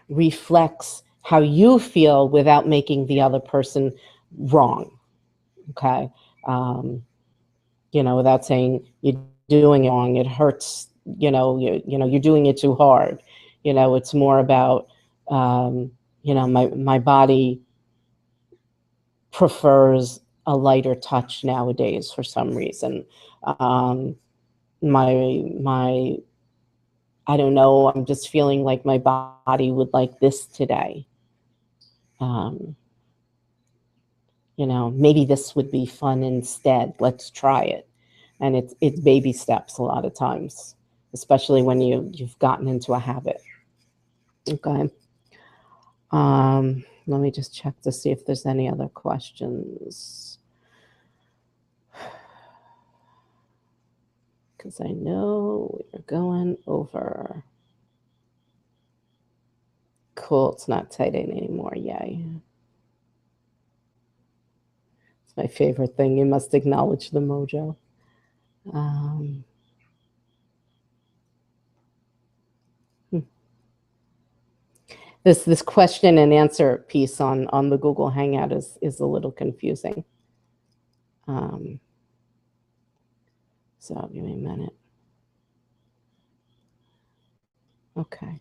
reflects how you feel without making the other person wrong. Okay. Without saying you're doing it wrong, it hurts, you're doing it too hard. It's more about, my body prefers a lighter touch nowadays for some reason. My I don't know, I'm just feeling like my body would like this today. Maybe this would be fun instead. Let's try it. And it's baby steps a lot of times, especially when you've gotten into a habit. Okay. Let me just check to see if there's any other questions. Because I know we're going over. Cool, it's not tight anymore, yay. It's my favorite thing. You must acknowledge the mojo. This question and answer piece on the Google Hangout is a little confusing. So give me a minute. Okay.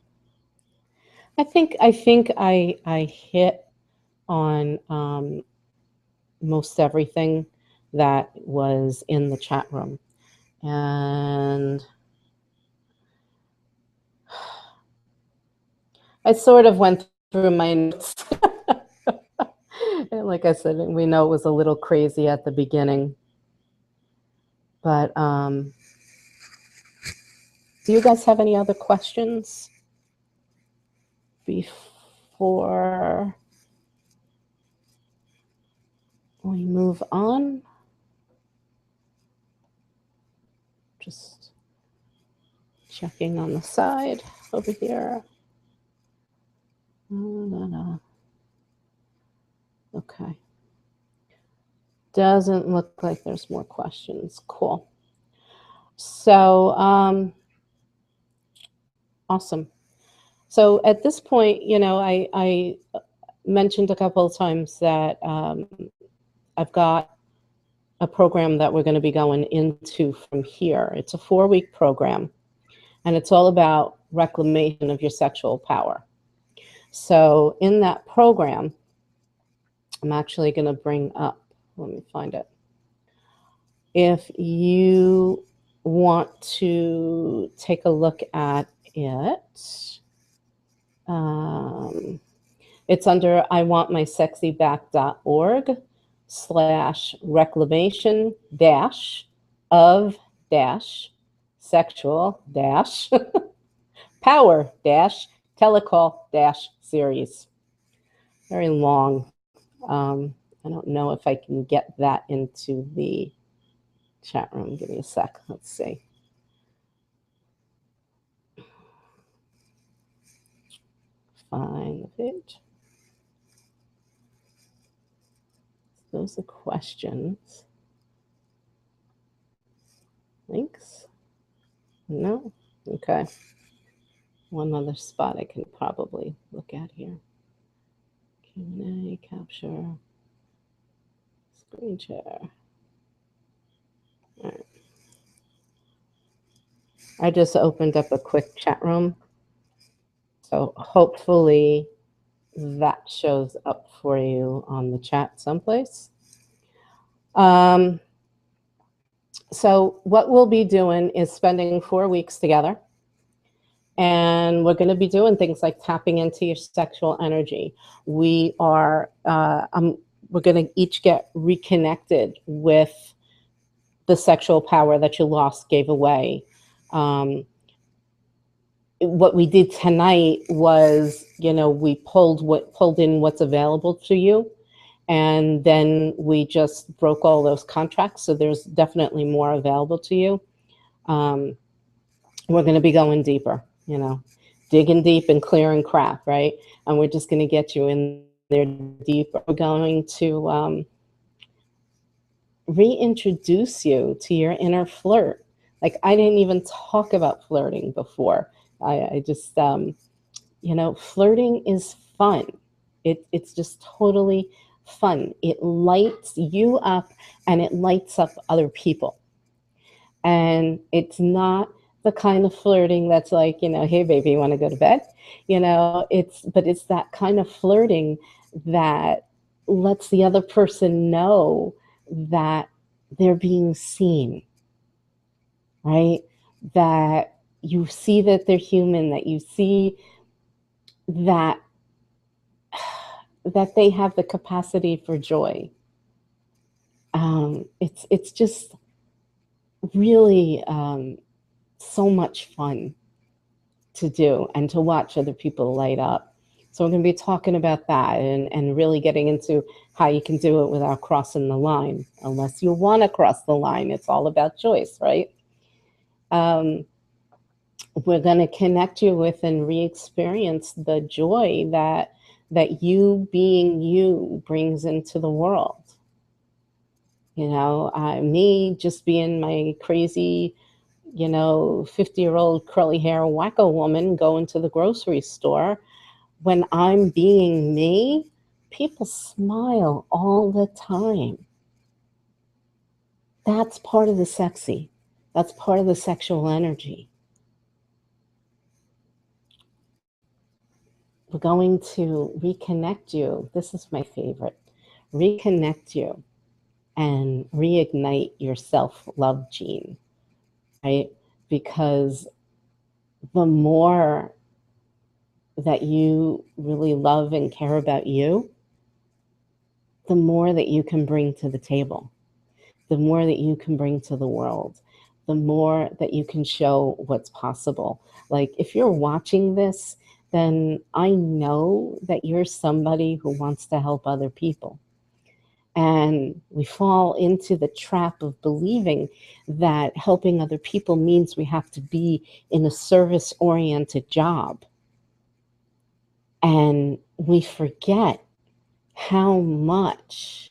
I think I hit on most everything that was in the chat room. And I sort of went through my notes. And like I said, we know it was a little crazy at the beginning. But do you guys have any other questions before we move on? Just checking on the side over here. No. Okay. Doesn't look like there's more questions. Cool. So, awesome. So at this point, I mentioned a couple of times that I've got a program that we're going to be going into from here. It's a 4-week program, and it's all about reclamation of your sexual power. So in that program, I'm actually going to bring up, let me find it. If you want to take a look at it, it's under iwantmysexyback.org/reclamation of sexual power telecall series. Very long. I don't know if I can get that into the chat room. Give me a sec. Let's see. Find the page. Those are questions. Links? No? Okay. One other spot I can probably look at here. Q&A, capture, screen share. All right. I just opened up a quick chat room. So hopefully that shows up for you on the chat someplace. So what we'll be doing is spending 4 weeks together. And we're going to be doing things like tapping into your sexual energy. We are, we're going to each get reconnected with the sexual power that you lost, gave away. What we did tonight was, we pulled in what's available to you. And then we just broke all those contracts. So there's definitely more available to you. We're going to be going deeper, digging deep and clearing crap, right? And we're just going to get you in there deeper. We're going to reintroduce you to your inner flirt. Like, I didn't even talk about flirting before. I just, flirting is fun. It's just totally fun. It lights you up and it lights up other people. And it's not the kind of flirting that's like, hey baby, you want to go to bed? But it's that kind of flirting that lets the other person know that they're being seen, right? That you see that they're human, that you see that they have the capacity for joy. It's just really so much fun to do and to watch other people light up. So we're going to be talking about that and really getting into how you can do it without crossing the line, unless you want to cross the line. It's all about choice, right? We're going to connect you with and re-experience the joy that you being you brings into the world. Me just being my crazy 50-year-old curly hair wacko woman going to the grocery store, when I'm being me, people smile all the time. That's part of the sexy. That's part of the sexual energy. We're going to reconnect you. This is my favorite. Reconnect you and reignite your self-love gene, right? Because the more that you really love and care about you, the more that you can bring to the table, the more that you can bring to the world, the more that you can show what's possible. Like, if you're watching this, then I know that you're somebody who wants to help other people. And we fall into the trap of believing that helping other people means we have to be in a service-oriented job. And we forget how much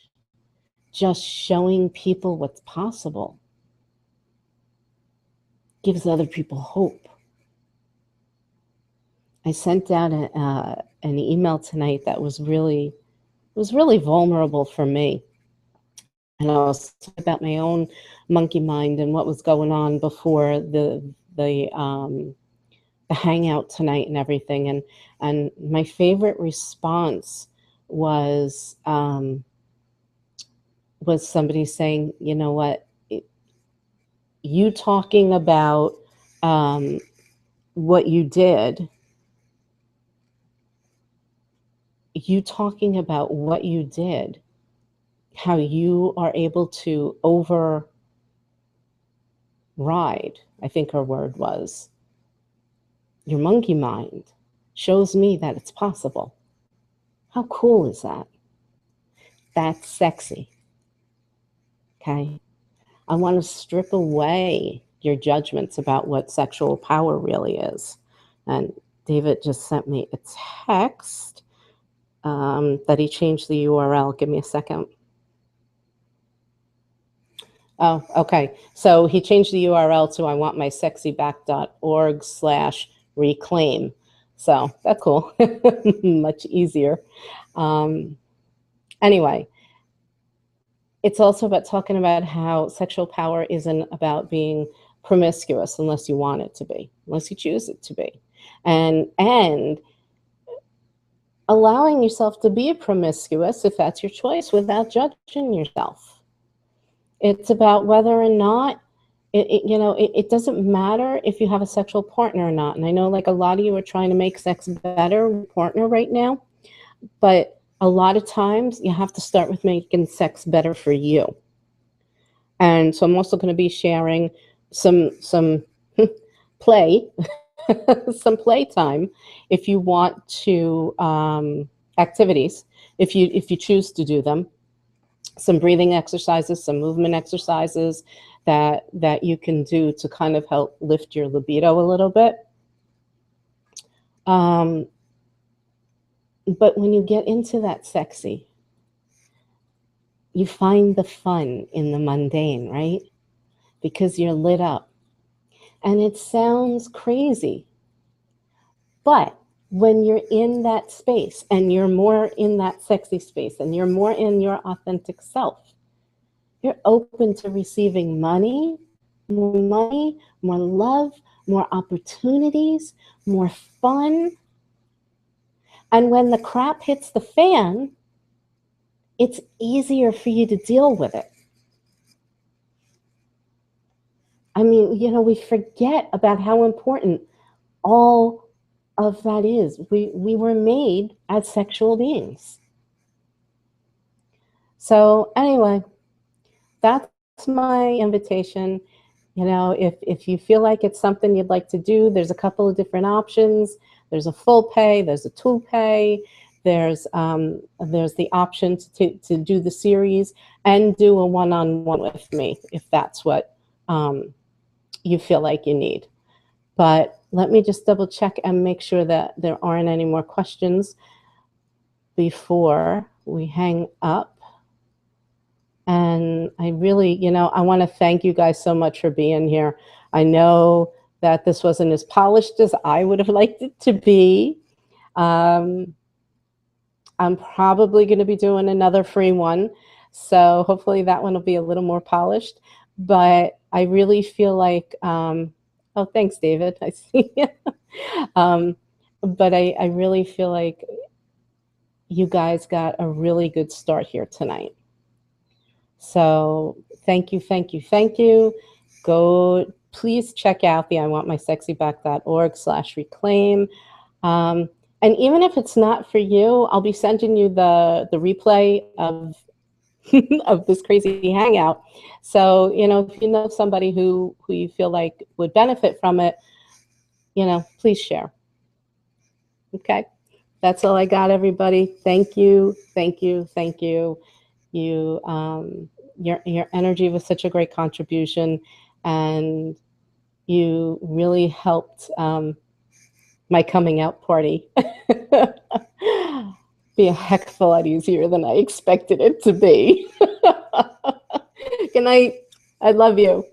just showing people what's possible gives other people hope. I sent out an email tonight that was really vulnerable for me. And I was talking about my own monkey mind and what was going on before the hangout tonight and everything. And my favorite response was somebody saying, you know what, you talking about what you did, how you are able to override, I think her word was, your monkey mind, shows me that it's possible. How cool is that? That's sexy. Okay? I want to strip away your judgments about what sexual power really is. And David just sent me a text that he changed the URL. Give me a second. Oh, okay. So he changed the URL to iwantmysexyback.org/reclaim. So that's cool. Much easier. Anyway, it's also about talking about how sexual power isn't about being promiscuous unless you want it to be, unless you choose it to be. And allowing yourself to be promiscuous if that's your choice without judging yourself. It's about whether or not it doesn't matter if you have a sexual partner or not. And I know, like, a lot of you are trying to make sex better with a partner right now, but a lot of times you have to start with making sex better for you. And so I'm also going to be sharing some play, some playtime, if you want to, activities, if you choose to do them, some breathing exercises, some movement exercises that you can do to kind of help lift your libido a little bit. But when you get into that sexy, you find the fun in the mundane, right? Because you're lit up. And it sounds crazy, but when you're in that space and you're more in that sexy space and you're more in your authentic self, you're open to receiving money, more love, more opportunities, more fun. And when the crap hits the fan, it's easier for you to deal with it. I mean, we forget about how important all of that is. We were made as sexual beings. So anyway, that's my invitation. If you feel like it's something you'd like to do, there's a couple of different options. There's a full pay, there's a tool pay, there's the option to do the series and do a one-on-one with me if that's what you feel like you need. But let me just double check and make sure that there aren't any more questions before we hang up. And I really, I want to thank you guys so much for being here. I know that this wasn't as polished as I would have liked it to be. I'm probably going to be doing another free one. So hopefully that one will be a little more polished. But I really feel like, oh, thanks, David. I see you. But I really feel like you guys got a really good start here tonight. So thank you, thank you, thank you. Go, please check out the iwantmysexyback.org/reclaim. And even if it's not for you, I'll be sending you the replay of of this crazy hangout. So, if you know somebody who you feel like would benefit from it, please share. Okay. That's all I got, everybody. Thank you, thank you, thank you. You, your energy was such a great contribution, and you really helped my coming out party be a heck of a lot easier than I expected it to be. Good night. I love you.